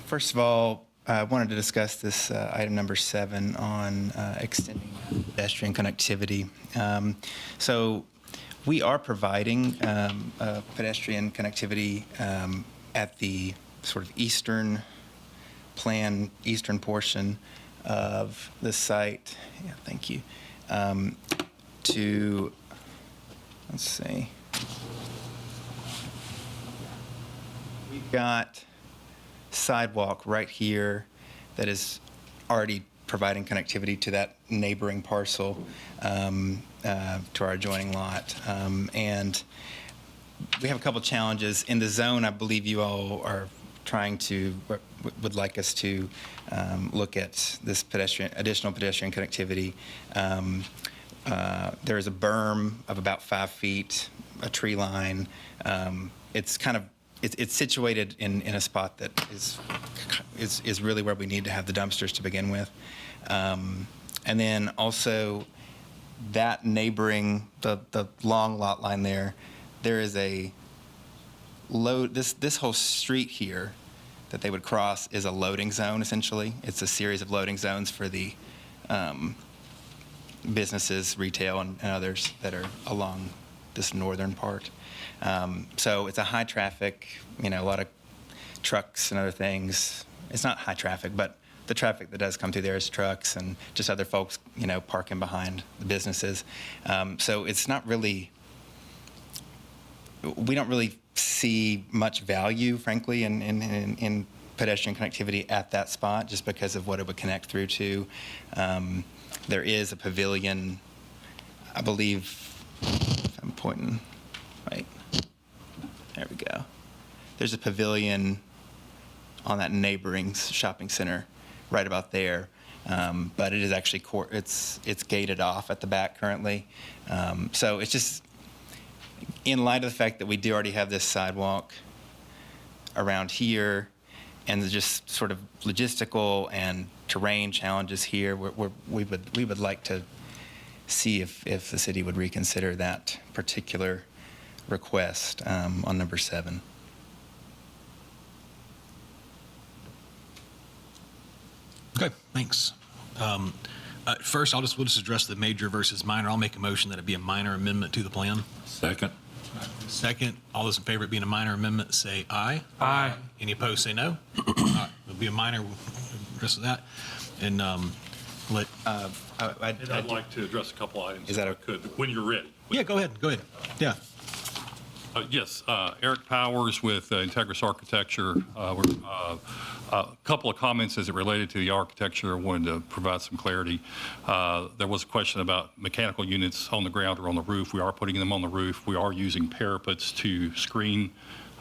First of all, I wanted to discuss this item number 7 on extending pedestrian connectivity. So we are providing pedestrian connectivity at the sort of eastern portion of the site. Yeah, thank you. Let's see. We've got sidewalk right here that is already providing connectivity to that neighboring parcel, to our adjoining lot. And we have a couple challenges. In the zone, I believe you all are trying to would like us to look at this additional pedestrian connectivity. There is a berm of about 5 feet, a tree line. It's situated in a spot that is really where we need to have the dumpsters to begin with. And then also that neighboring, the long lot line there is a load, this whole street here that they would cross is a loading zone, essentially. It's a series of loading zones for the businesses, retail, and others that are along this northern part. So it's a high traffic, a lot of trucks and other things. It's not high traffic, but the traffic that does come through there is trucks and just other folks, parking behind the businesses. So it's not really, we don't really see much value, frankly, in pedestrian connectivity at that spot, just because of what it would connect through to. There is a pavilion, I believe, if I'm pointing, right, there we go. There's a pavilion on that neighboring shopping center right about there, but it is actually, it's gated off at the back currently. So it's just, in light of the fact that we do already have this sidewalk around here, and the just sort of logistical and terrain challenges here, we would like to see if the city would reconsider that particular request on number 7. Okay, thanks. First, we'll just address the major versus minor. I'll make a motion that it be a minor amendment to the plan. Second. Second, all those in favor of being a minor amendment say aye. Aye. Any opposed say no. All right, it'll be a minor, rest of that. And let. I'd like to address a couple items. Is that if I could, when you're ready. Yeah, go ahead. Yeah. Yes, Eric Powers with Integris Architecture. A couple of comments as it related to the architecture. I wanted to provide some clarity. There was a question about mechanical units on the ground or on the roof. We are putting them on the roof. We are using parapets to screen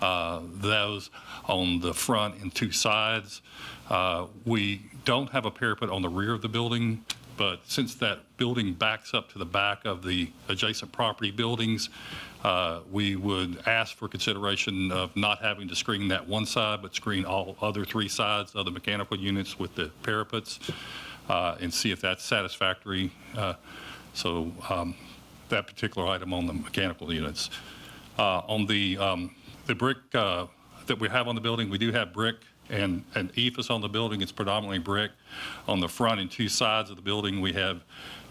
those on the front and 2 sides. We don't have a parapet on the rear of the building, but since that building backs up to the back of the adjacent property buildings, we would ask for consideration of not having to screen that one side, but screen all other 3 sides of the mechanical units with the parapets, and see if that's satisfactory. So that particular item on the mechanical units. On the brick that we have on the building, we do have brick and ephes on the building. It's predominantly brick. On the front and 2 sides of the building, we have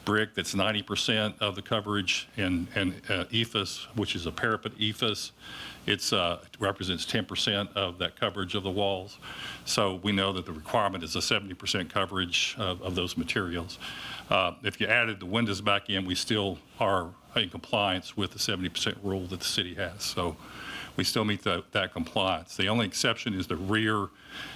brick that's 90% of the coverage, and ephes, which is a parapet ephes. It represents 10% of that coverage of the walls. So we know that the requirement is a 70% coverage of those materials. If you added the windows back in, we still are in compliance with the 70% rule that the city has. So we still meet that compliance. The only exception is the rear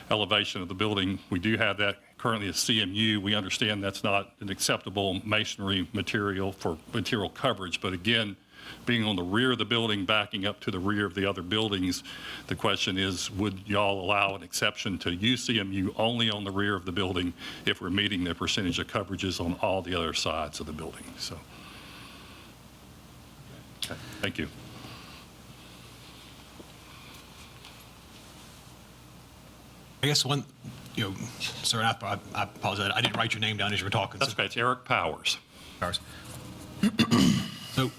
elevation of the building. We do have that currently as CMU. We understand that's not an acceptable masonry material for material coverage, but again, being on the rear of the building, backing up to the rear of the other buildings, the question is, would y'all allow an exception to use CMU only on the rear of the building if we're meeting the percentage of coverages on all the other sides of the building? So, okay, thank you. I guess one, sir, I apologize. I didn't write your name down as you were talking. That's okay. It's Eric Powers. So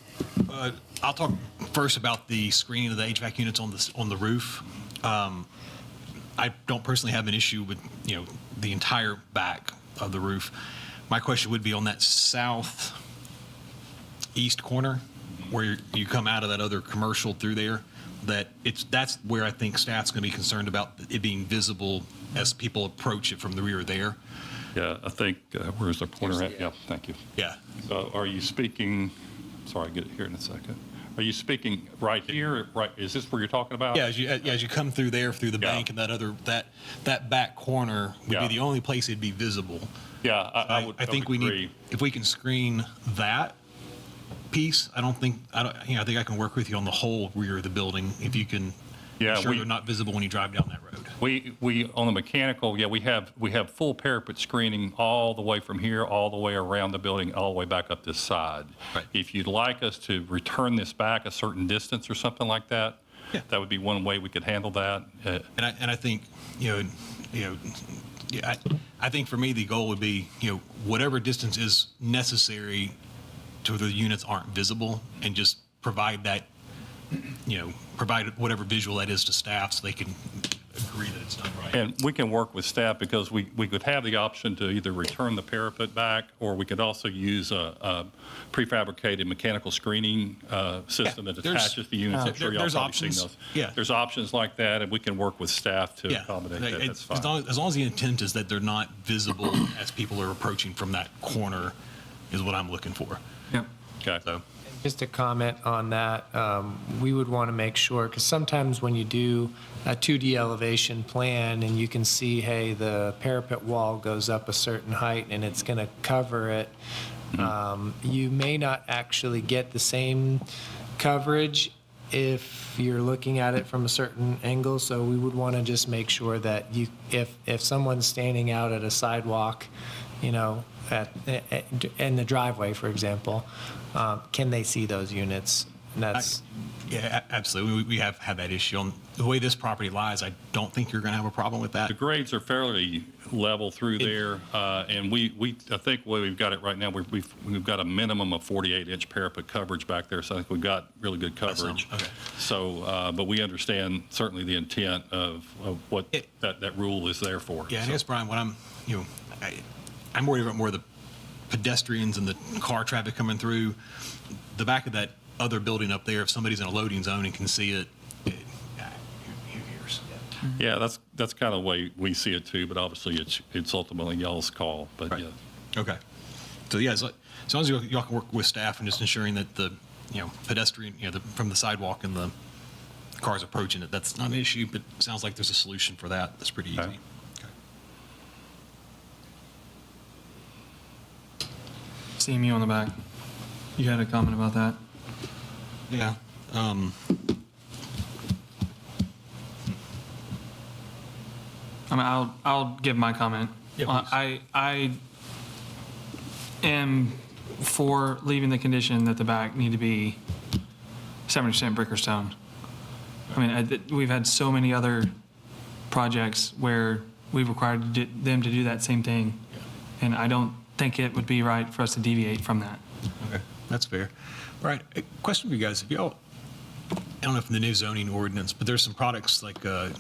I'll talk first about the screening of the HVAC units on the roof. I don't personally have an issue with the entire back of the roof. My question would be on that southeast corner where you come out of that other commercial through there. That's where I think staff's going to be concerned about it being visible as people approach it from the rear there. Yeah, I think, where's the pointer at? Yeah, thank you. Yeah. So are you speaking, sorry, I'll get it here in a second. Are you speaking right here? Right, is this where you're talking about? Yeah, as you come through there, through the bank and that back corner would be the only place it'd be visible. Yeah, I think we need, if we can screen that piece, I think I can work with you on the whole rear of the building if you can ensure they're not visible when you drive down that road. We on the mechanical, yeah, we have full parapet screening all the way from here, all the way around the building, all the way back up this side. Right. If you'd like us to return this back a certain distance or something like that, that would be one way we could handle that. And I think, yeah, I think for me, the goal would be, whatever distance is necessary to where the units aren't visible, and just provide that, provide whatever visual that is to staff so they can agree that it's done right. And we can work with staff because we could have the option to either return the parapet back, or we could also use a prefabricated mechanical screening system that attaches the units. I'm sure y'all there's probably seen options. those. Yeah. There's options like that, and we can work with staff to accommodate that. That's fine. As long as the intent is that they're not visible as people are approaching from that corner is what I'm looking for. Yeah. Okay. So. Just to comment on that, we would want to make sure, because sometimes when you do a 2D elevation plan and you can see, hey, the parapet wall goes up a certain height and it's going to cover it, you may not actually get the same coverage if you're looking at it from a certain angle. So we would want to just make sure that if someone's standing out at a sidewalk, in the driveway, for example, can they see those units? And that's Absolutely. We have had that issue. On the way this property lies, I don't think you're going to have a problem with that. The grades are fairly level through there, and I think the way we've got it right now, we've got a minimum of 48-inch parapet coverage back there, so I think we've got really good coverage. Okay. So, but we understand certainly the intent of what that rule is there for. Yeah, and I guess, Brian, what I'm worried about more the pedestrians and the car traffic coming through the back of that other building up there. If somebody's in a loading zone and can see it, who cares? Yeah, that's kind of the way we see it too, but obviously it's ultimately y'all's call. But right. Yeah. Okay. So yeah, as long as y'all can work with staff and just ensuring that the pedestrian, from the sidewalk and the cars approaching it, that's not an issue. But it sounds like there's a solution for that. That's pretty easy. Okay. CMU on the back. You had a comment about that? Yeah. I'll give my comment. Yeah, I am for leaving the condition that the back need to be 70% brick or stone. I mean, we've had so many other projects where we've required them to do that same thing, and I don't think it would be right for us to deviate from that. Okay, that's fair. All right, a question for you guys. If y'all, I don't know if in the new zoning ordinance, but there's some products like, one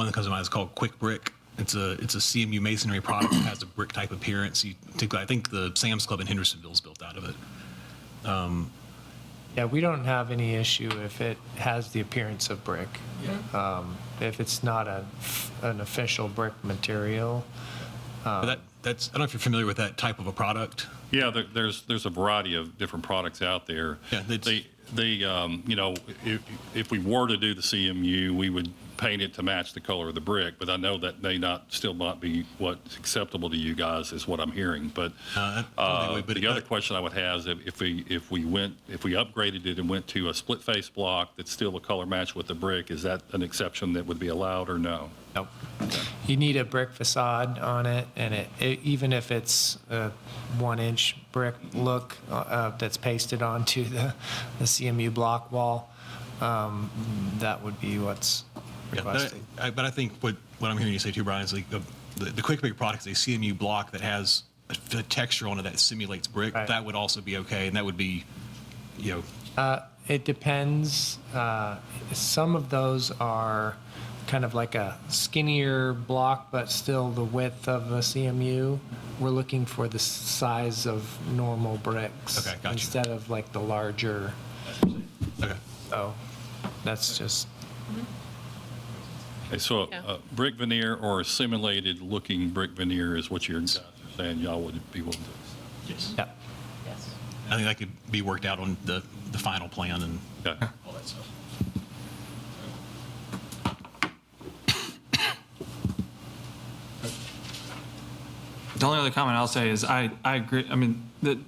that comes to mind is called Quick Brick. It's a CMU masonry product that has a brick type appearance. I think the Sam's Club in Hendersonville is built out of it. Yeah, we don't have any issue if it has the appearance of brick. If it's not an official brick material. That's I don't know if you're familiar with that type of a product. Yeah, there's a variety of different products out there. Yeah, if we were to do the CMU, we would paint it to match the color of the brick, but I know that may still not be what's acceptable to you guys, is what I'm hearing. But the other question I would have is if we upgraded it and went to a split face block that's still a color match with the brick, is that an exception that would be allowed or no? Nope. You need a brick facade on it, and even if it's a 1-inch brick look that's pasted onto the CMU block wall, that would be what's requested. Yeah, but I think what I'm hearing you say too, Brian, is like the Quick Brick product is a CMU block that has a texture on it that simulates brick. Right. That would also be okay, and that would be, It depends. Some of those are kind of like a skinnier block, but still the width of a CMU. We're looking for the size of normal bricks. Okay, gotcha. Instead of like the larger. Okay. So that's just. Okay, so brick veneer or a simulated looking brick veneer is what you're guys are saying y'all would be willing to. Yes. Yeah. Yes. I think that could be worked out on the final plan and all that stuff. The only other comment I'll say is I agree. I mean, the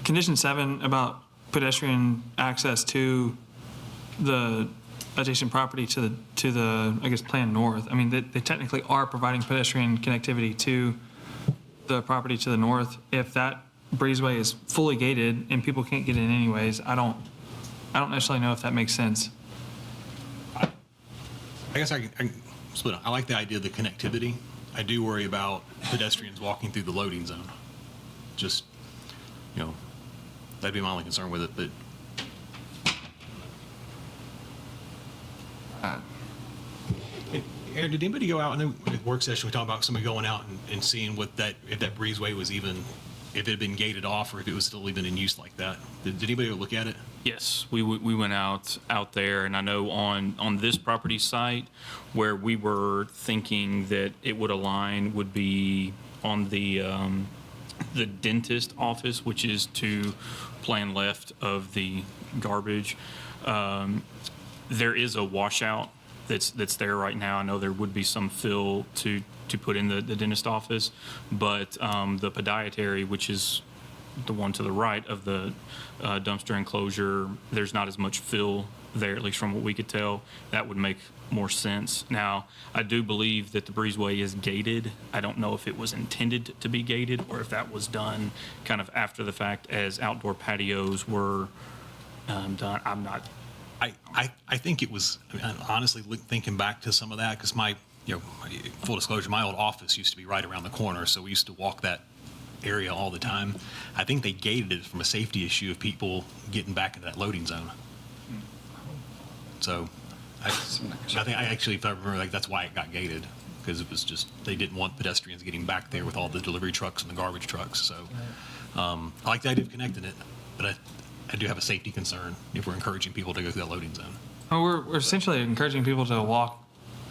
condition 7 about pedestrian access to the adjacent property to the I guess, Plan North. I mean, they technically are providing pedestrian connectivity to the property to the north. If that breezeway is fully gated and people can't get in anyways, I don't necessarily know if that makes sense. I guess I can split up. I like the idea of the connectivity. I do worry about pedestrians walking through the loading zone. Just, that'd be my only concern with it, but. Aaron, did anybody go out in the work session, we talked about somebody going out and seeing if that breezeway was even, if it had been gated off or if it was still even in use like that? Did anybody go look at it? Yes, we went out there, and I know on this property site where we were thinking that it would align would be on the dentist office, which is to plan left of the garbage. There is a washout that's there right now. I know there would be some fill to put in the dentist office, but the podiatry, which is the one to the right of the dumpster enclosure, there's not as much fill there, at least from what we could tell. That would make more sense. Now, I do believe that the breezeway is gated. I don't know if it was intended to be gated or if that was done kind of after the fact as outdoor patios were done. I'm not. I think it was, honestly, thinking back to some of that, because full disclosure, my old office used to be right around the corner, so we used to walk that area all the time. I think they gated it from a safety issue of people getting back into that loading zone. So I think if I remember, that's why it got gated, because it was just, they didn't want pedestrians getting back there with all the delivery trucks and the garbage trucks. So I like the idea of connecting it, but I do have a safety concern if we're encouraging people to go through that loading zone. Well, we're essentially encouraging people to walk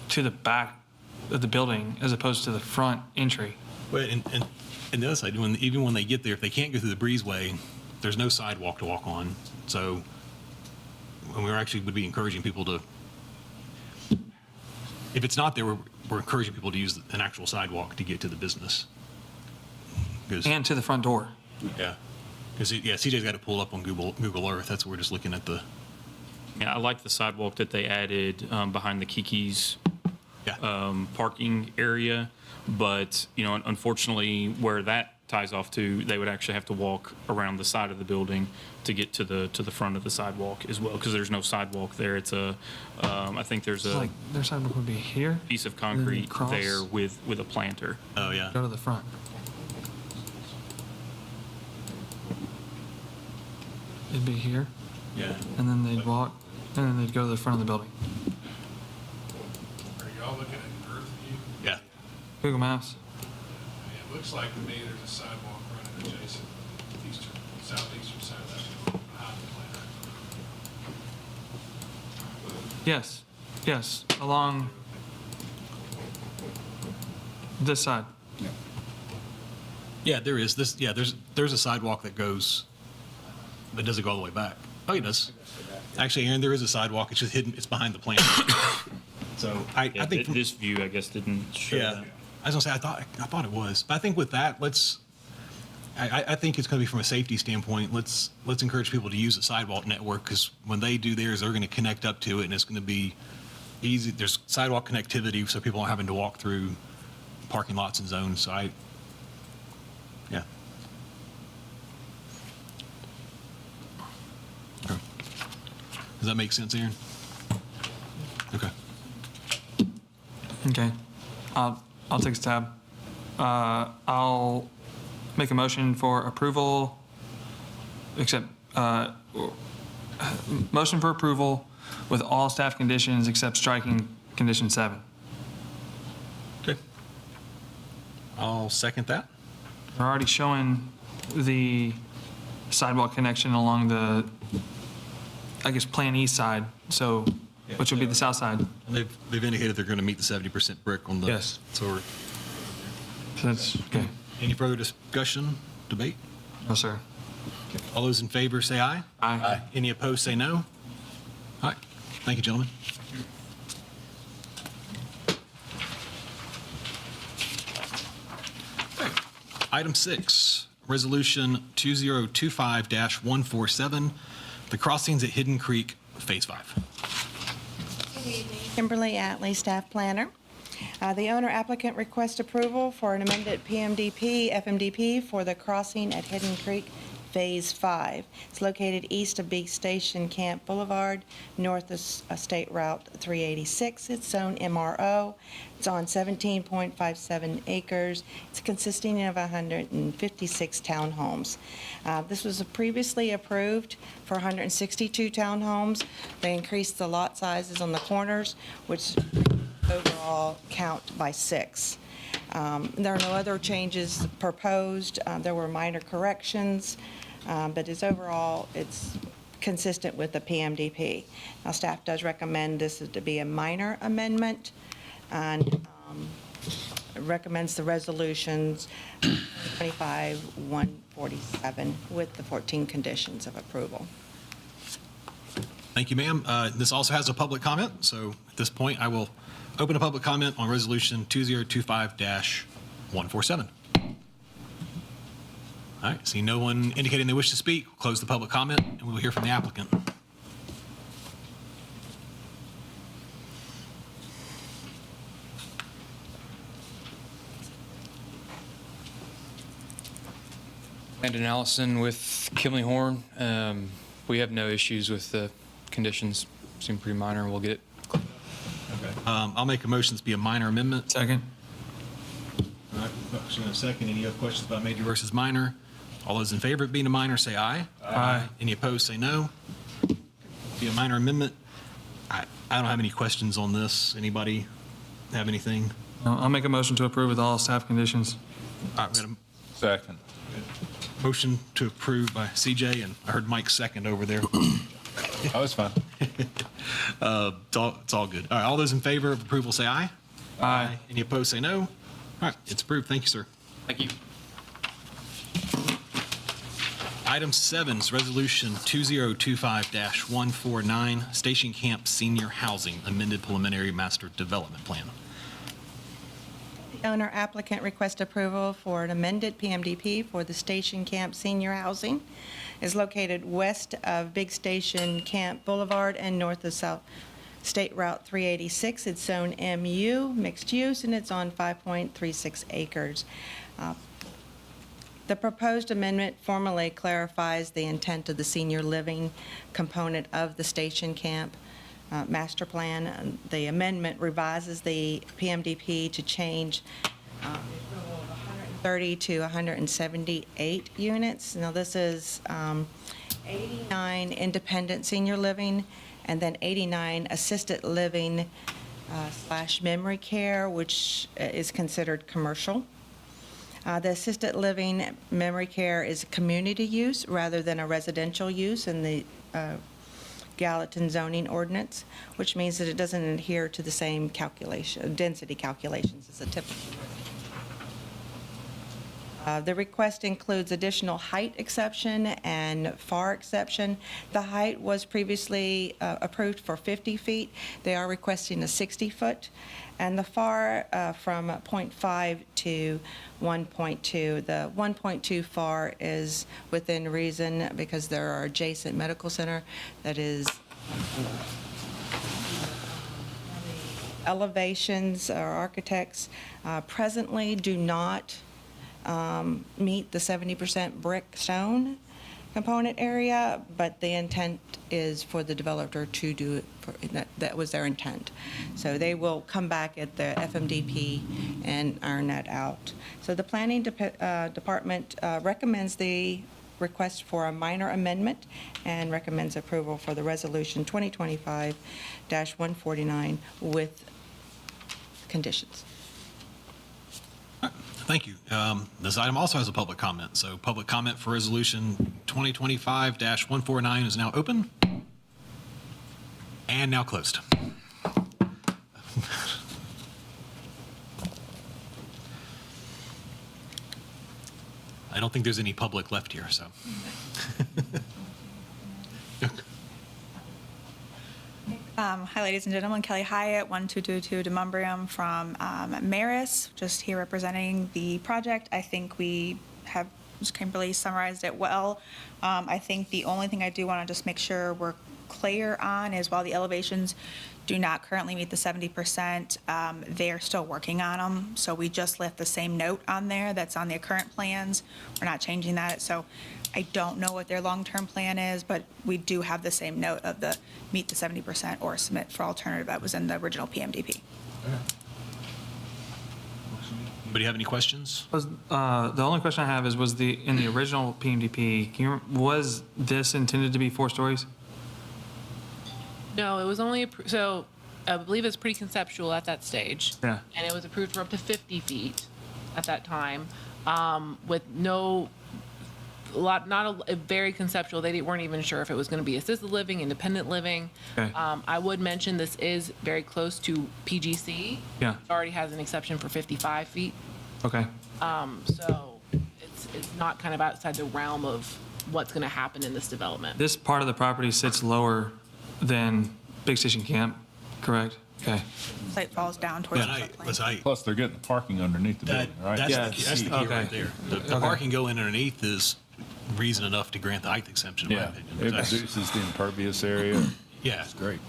to the back of the building as opposed to the front entry. Well, and the other side, even when they get there, if they can't go through the breezeway, there's no sidewalk to walk on. So when we actually would be encouraging people to, if it's not there, we're encouraging people to use an actual sidewalk to get to the business. And to the front door. Yeah. Because, CJ's got to pull up on Google Earth. That's where we're just looking at the. Yeah, I like the sidewalk that they added behind the Kiki's parking area, but unfortunately, where that ties off to, they would actually have to walk around the side of the building to get to the front of the sidewalk as well, because there's no sidewalk there. It's I think there's a their sidewalk would be here, piece of concrete there with a planter. Oh yeah. Go to the front. It'd be here. Yeah. And then they'd walk, and then they'd go to the front of the building. Are y'all looking at Earth View? Yeah. Google Maps. It looks like to me there's a sidewalk running adjacent southeastern side of that building behind the plant. Yes, along this side. Yeah, there is this. Yeah, there's a sidewalk that doesn't go all the way back. Oh, it does. Actually, Aaron, there is a sidewalk. It's just hidden. It's behind the plant. So I think this view, I guess, didn't show that. I was gonna say I thought it was, but I think with that, I think it's going to be from a safety standpoint. Let's encourage people to use the sidewalk network, because when they do theirs, they're going to connect up to it, and it's going to be easy. There's sidewalk connectivity, so people aren't having to walk through parking lots and zones. So yeah. Okay. Does that make sense, Aaron? Okay. Okay. I'll take a stab. I'll make a motion for approval, motion for approval with all staff conditions except striking condition 7. Okay. I'll second that. We're already showing the sidewalk connection along the, I guess, Plan East side, so, which would be the south side. And they've indicated they're going to meet the 70% brick on the. Yes. So that's, okay. Any further discussion, debate? No, sir. Okay. All those in favor say aye. Aye. Any opposed say no. All right. Thank you, gentlemen. Okay. Item 6, Resolution 2025-147, the crossings at Hidden Creek, Phase 5. Kimberly Atlee, Staff Planner. The owner applicant requests approval for an amended PMDP, FMDP for the crossing at Hidden Creek Phase 5. It's located east of Big Station Camp Boulevard, north of State Route 386. It's zone MRO. It's on 17.57 acres. It's consisting of 156 townhomes. This was previously approved for 162 townhomes. They increased the lot sizes on the corners, which overall count by 6. There are no other changes proposed. There were minor corrections, but it's consistent with the PMDP. Now, staff does recommend this to be a minor amendment and recommends the resolutions 25-147 with the 14 conditions of approval. Thank you, ma'am. This also has a public comment, so at this point, I will open a public comment on Resolution 2025-147. All right, seeing no one indicating they wish to speak, we'll close the public comment, and we will hear from the applicant. Landon Allison with Kimley Horn. We have no issues with the conditions. Seem pretty minor. We'll get it. Okay. I'll make a motion to be a minor amendment. Second. All right, motion and a second. Any other questions about major versus minor? All those in favor of being a minor, say aye. Aye. Any opposed, say no. Be a minor amendment. I don't have any questions on this. Anybody have anything? I'll make a motion to approve with all staff conditions. All right, we got a Second. motion to approve by CJ, and I heard Mike second over there. Oh, it's fine. It's all good. All right, all those in favor of approval, say aye. Aye. Any opposed, say no. All right, it's approved. Thank you, sir. Thank you. Item 7 is Resolution 2025-149, Station Camp Senior Housing Amended Preliminary Master Development Plan. The owner applicant requests approval for an amended PMDP for the Station Camp Senior Housing. Is located west of Big Station Camp Boulevard and north of South State Route 386. It's zone MU, mixed use, and it's on 5.36 acres. The proposed amendment formally clarifies the intent of the senior living component of the Station Camp master plan. The amendment revises the PMDP to change 30 to 178 units. Now, this is 89 independent senior living and then 89 assisted living / memory care, which is considered commercial. The assisted living memory care is community use rather than a residential use in the Gallatin zoning ordinance, which means that it doesn't adhere to the same density calculations as a typical. The request includes additional height exception and FAR exception. The height was previously approved for 50 feet. They are requesting a 60-foot. And the FAR from 0.5 to 1.2. The 1.2 FAR is within reason because there are adjacent medical center that is elevations or architects presently do not meet the 70% brick stone component area, but the intent is for the developer to do it. That was their intent. So they will come back at the FMDP and iron that out. So the planning department recommends the request for a minor amendment and recommends approval for the resolution 2025-149 with conditions. Thank you. This item also has a public comment. So public comment for Resolution 2025-149 is now open and now closed. I don't think there's any public left here, so. Hi, ladies and gentlemen. Kelly Hyatt, 1222 Demumbrium from Maris, just here representing the project. I think we have, Kimberly summarized it well. I think the only thing I do want to just make sure we're clear on is while the elevations do not currently meet the 70%, they're still working on them. So we just left the same note on there that's on their current plans. We're not changing that. So I don't know what their long-term plan is, but we do have the same note of the meet the 70% or submit for alternative that was in the original PMDP. Anybody have any questions? The only question I have is, in the original PMDP, was this intended to be 4 stories? No, it was only, so I believe it's pretty conceptual at that stage. Yeah. And it was approved for up to 50 feet at that time, with no, very conceptual. They weren't even sure if it was going to be assisted living, independent living. Okay. I would mention this is very close to PGC. Yeah. It already has an exception for 55 feet. Okay. So it's not kind of outside the realm of what's going to happen in this development. This part of the property sits lower than Big Station Camp, correct? Okay. Site falls down towards the floodplain. Plus, they're getting the parking underneath the building, right? That's the key right there. The parking going underneath is reason enough to grant the height exemption, in my opinion. It reduces the impervious area. Yeah. It's great.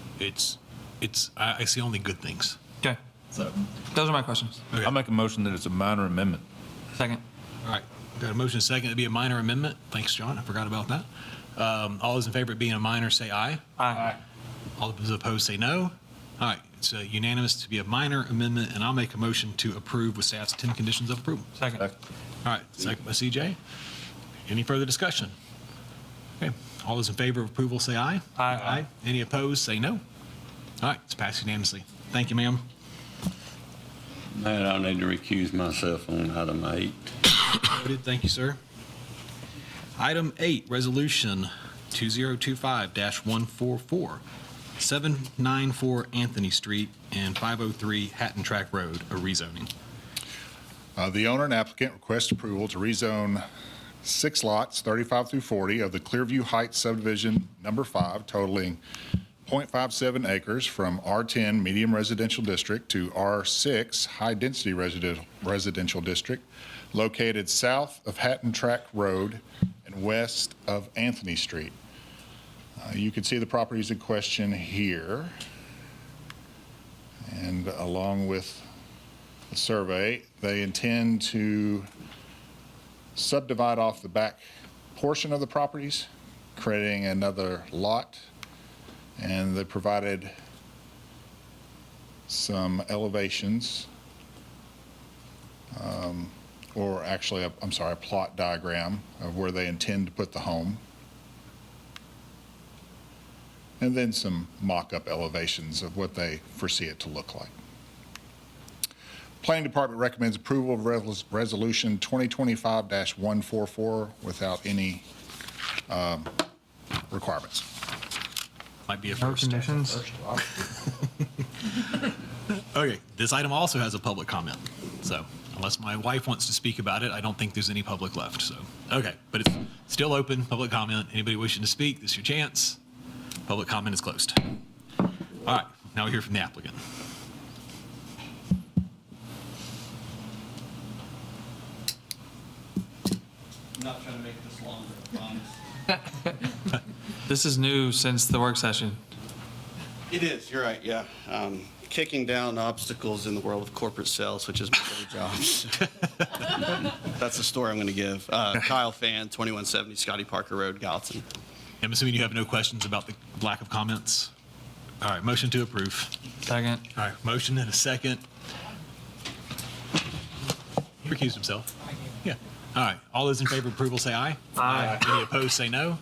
I see only good things. Okay. So those are my questions. Okay. I'll make a motion that it's a minor amendment. Second. All right. Got a motion second to be a minor amendment. Thanks, John. I forgot about that. All those in favor of being a minor say aye. Aye. All those opposed say no. All right. It's unanimous to be a minor amendment, and I'll make a motion to approve with staff's 10 conditions of approval. Second. All right. Second by CJ. Any further discussion? Okay. All those in favor of approval say aye. Aye. Any opposed say no. All right. It's passed unanimously. Thank you, ma'am. Man, I need to recuse myself on item 8. Noted. Thank you, sir. Item 8, Resolution 2025-144, 794 Anthony Street and 503 Hatton Track Road, a rezoning. The owner and applicant request approval to rezone 6 lots, 35 through 40, of the Clearview Heights subdivision number 5, totaling 0.57 acres from R10 Medium Residential District to R6 High Density Residential District, located south of Hatton Track Road and west of Anthony Street. You can see the properties in question here. And along with the survey, they intend to subdivide off the back portion of the properties, creating another lot. And they provided some elevations, or actually, a plot diagram of where they intend to put the home. And then some mock-up elevations of what they foresee it to look like. Planning Department recommends approval of Resolution 2025-144 without any requirements. Might be a No first. conditions? Okay, this item also has a public comment. So unless my wife wants to speak about it, I don't think there's any public left. So, okay, but it's still open, public comment. Anybody wishing to speak, this is your chance. Public comment is closed. All right, now we hear from the applicant. I'm not trying to make this longer, I promise. This is new since the work session. It is, you're right, yeah. Kicking down obstacles in the world of corporate sales, which is my day job. That's the story I'm going to give. Kyle Fan, 2170 Scotty Parker Road, Gallatin. I'm assuming you have no questions about the lack of comments. All right, motion to approve. Second. All right, motion and a second. He recused himself. Yeah. All right, all those in favor of approval say aye. Aye. Any opposed say no.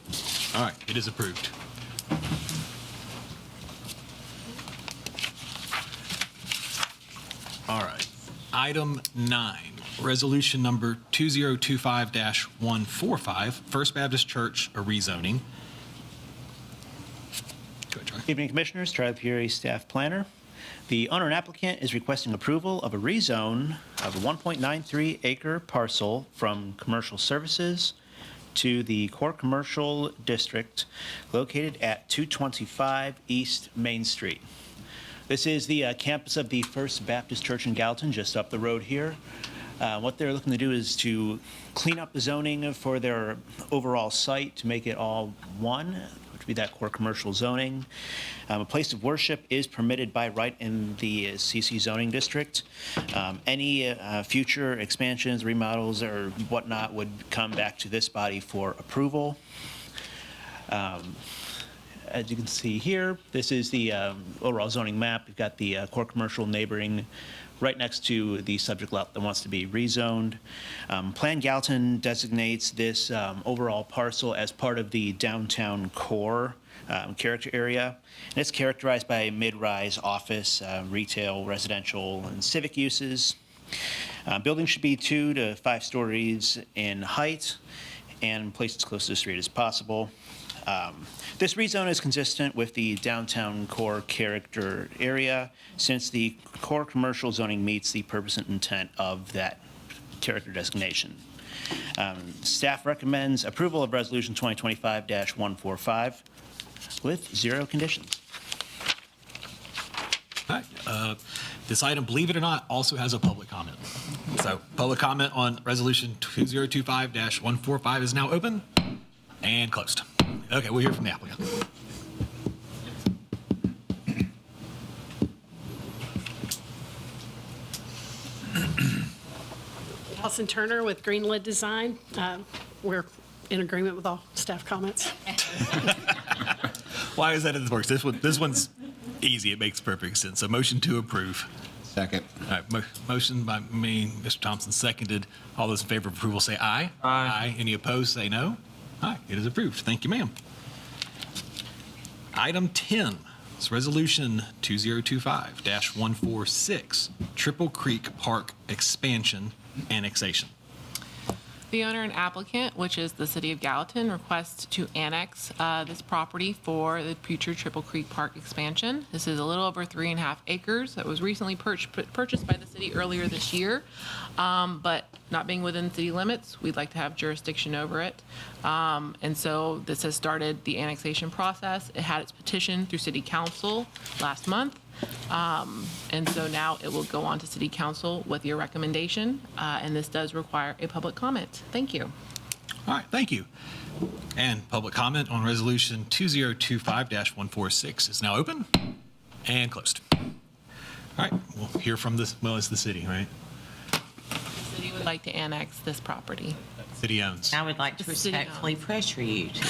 All right, it is approved. All right, item 9, resolution number 2025-145, First Baptist Church, a rezoning. Go ahead, Charlie. Evening, Commissioners. Charlie Pieri, Staff Planner. The owner and applicant is requesting approval of a rezone of a 1.93 acre parcel from commercial services to the core commercial district located at 225 East Main Street. This is the campus of the First Baptist Church in Gallatin, just up the road here. What they're looking to do is to clean up the zoning for their overall site to make it all one, to be that core commercial zoning. A place of worship is permitted by right in the CC zoning district. Any future expansions, remodels, or whatnot would come back to this body for approval. As you can see here, this is the overall zoning map. We've got the core commercial neighboring right next to the subject lot that wants to be rezoned. Plan Gallatin designates this overall parcel as part of the downtown core character area. And it's characterized by mid-rise office, retail, residential, and civic uses. Buildings should be 2 to 5 stories in height and placed as close to the street as possible. This rezone is consistent with the downtown core character area since the core commercial zoning meets the purpose and intent of that character designation. Staff recommends approval of Resolution 2025-145 with 0 conditions. All right. This item, believe it or not, also has a public comment. So public comment on Resolution 2025-145 is now open and closed. Okay, we'll hear from the applicant. Allison Turner with Greenwood Design. We're in agreement with all staff comments. Why is that in the works? This one's easy. It makes perfect sense. So motion to approve. Second. All right, motion by me, Mr. Thompson, seconded. All those in favor of approval say aye. Aye. Any opposed say no. Aye, it is approved. Thank you, ma'am. Item 10 is Resolution 2025-146, Triple Creek Park Expansion Annexation. The owner and applicant, which is the city of Gallatin, requests to annex this property for the future Triple Creek Park expansion. This is a little over 3.5 acres that was recently purchased by the city earlier this year, but not being within city limits, we'd like to have jurisdiction over it. And so this has started the annexation process. It had its petition through city council last month. And so now it will go on to city council with your recommendation, and this does require a public comment. Thank you. All right, thank you. And public comment on Resolution 2025-146 is now open and closed. All right, we'll hear from this, well, it's the city, right? The city would like to annex this property. City owns. I would like to respectfully pressure you to.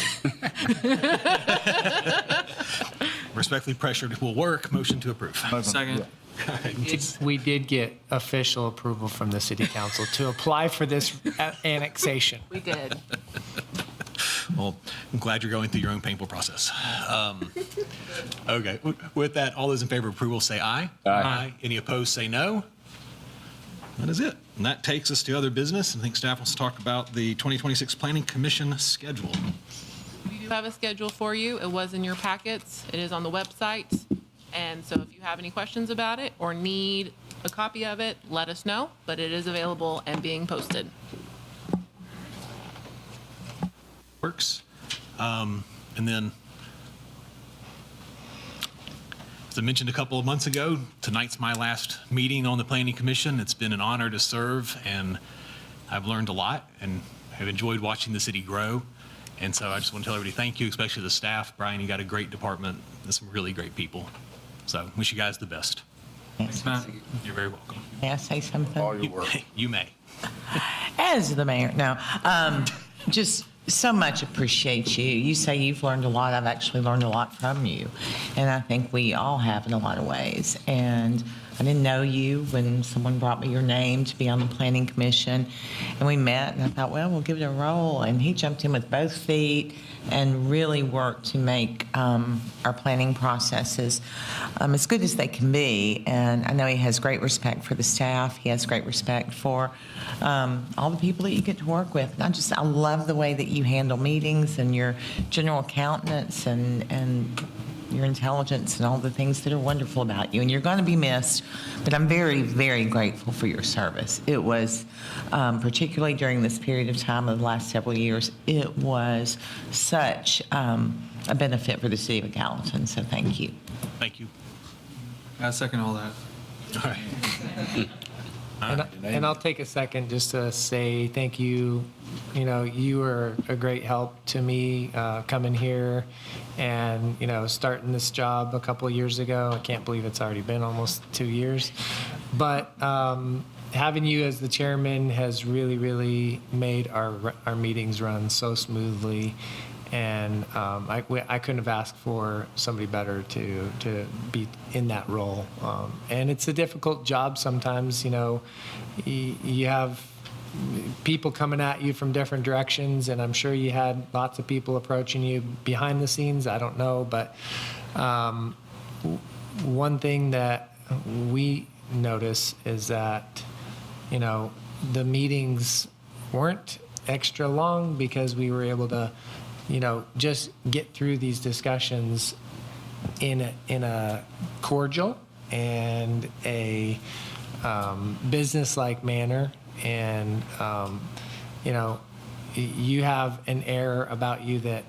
Respectfully pressured will work. Motion to approve. Second. We did get official approval from the city council to apply for this annexation. We did. Well, I'm glad you're going through your own painful process. Okay, with that, all those in favor of approval say aye. Aye. Any opposed say no. That is it. And that takes us to other business. I think staff wants to talk about the 2026 Planning Commission schedule. We do have a schedule for you. It was in your packets. It is on the website. And so if you have any questions about it or need a copy of it, let us know. But it is available and being posted. Works. And then, as I mentioned a couple of months ago, tonight's my last meeting on the Planning Commission. It's been an honor to serve, and I've learned a lot and have enjoyed watching the city grow. And so I just want to tell everybody thank you, especially the staff. Brian, you got a great department and some really great people. So wish you guys the best. Thanks, Matt. You're very welcome. May I say something? All your work. You may. As the mayor, no. Just so much appreciate you. You say you've learned a lot. I've actually learned a lot from you. And I think we all have in a lot of ways. And I didn't know you when someone brought me your name to be on the Planning Commission. And we met, and I thought, well, we'll give it a roll. And he jumped in with both feet and really worked to make our planning processes as good as they can be. And I know he has great respect for the staff. He has great respect for all the people that you get to work with. And I love the way that you handle meetings and your general countenance and your intelligence and all the things that are wonderful about you. And you're going to be missed, but I'm very, very grateful for your service. It was, particularly during this period of time of the last several years, it was such a benefit for the city of Gallatin. So thank you. Thank you. I second all that. All right. And I'll take a second just to say thank you. You know, you were a great help to me coming here and, you know, starting this job a couple of years ago. I can't believe it's already been almost 2 years. But having you as the chairman has really, really made our meetings run so smoothly. And I couldn't have asked for somebody better to be in that role. And it's a difficult job sometimes. You know, you have people coming at you from different directions, and I'm sure you had lots of people approaching you behind the scenes. I don't know, but one thing that we notice is that, you know, the meetings weren't extra long because we were able to, you know, just get through these discussions in a cordial and a business-like manner. And, you know, you have an air about you that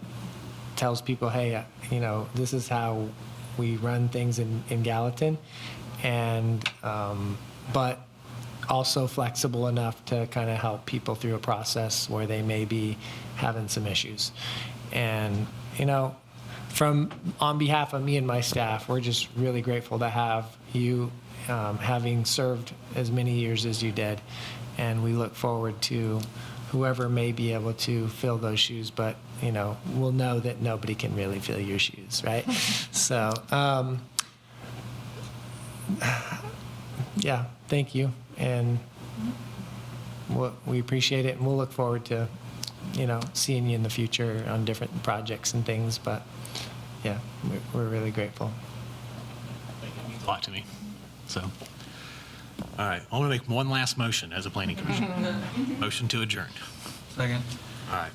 tells people, hey, you know, this is how we run things in Gallatin. And, but also flexible enough to kind of help people through a process where they may be having some issues. And, you know, on behalf of me and my staff, we're just really grateful to have you, having served as many years as you did. And we look forward to whoever may be able to fill those shoes, but, you know, we'll know that nobody can really fill your shoes, right? So, yeah, thank you. And we appreciate it, and we'll look forward to, you know, seeing you in the future on different projects and things. But yeah, we're really grateful. It means a lot to me. So, all right, I want to make one last motion as a planning commission. Motion to adjourn. Second. All right.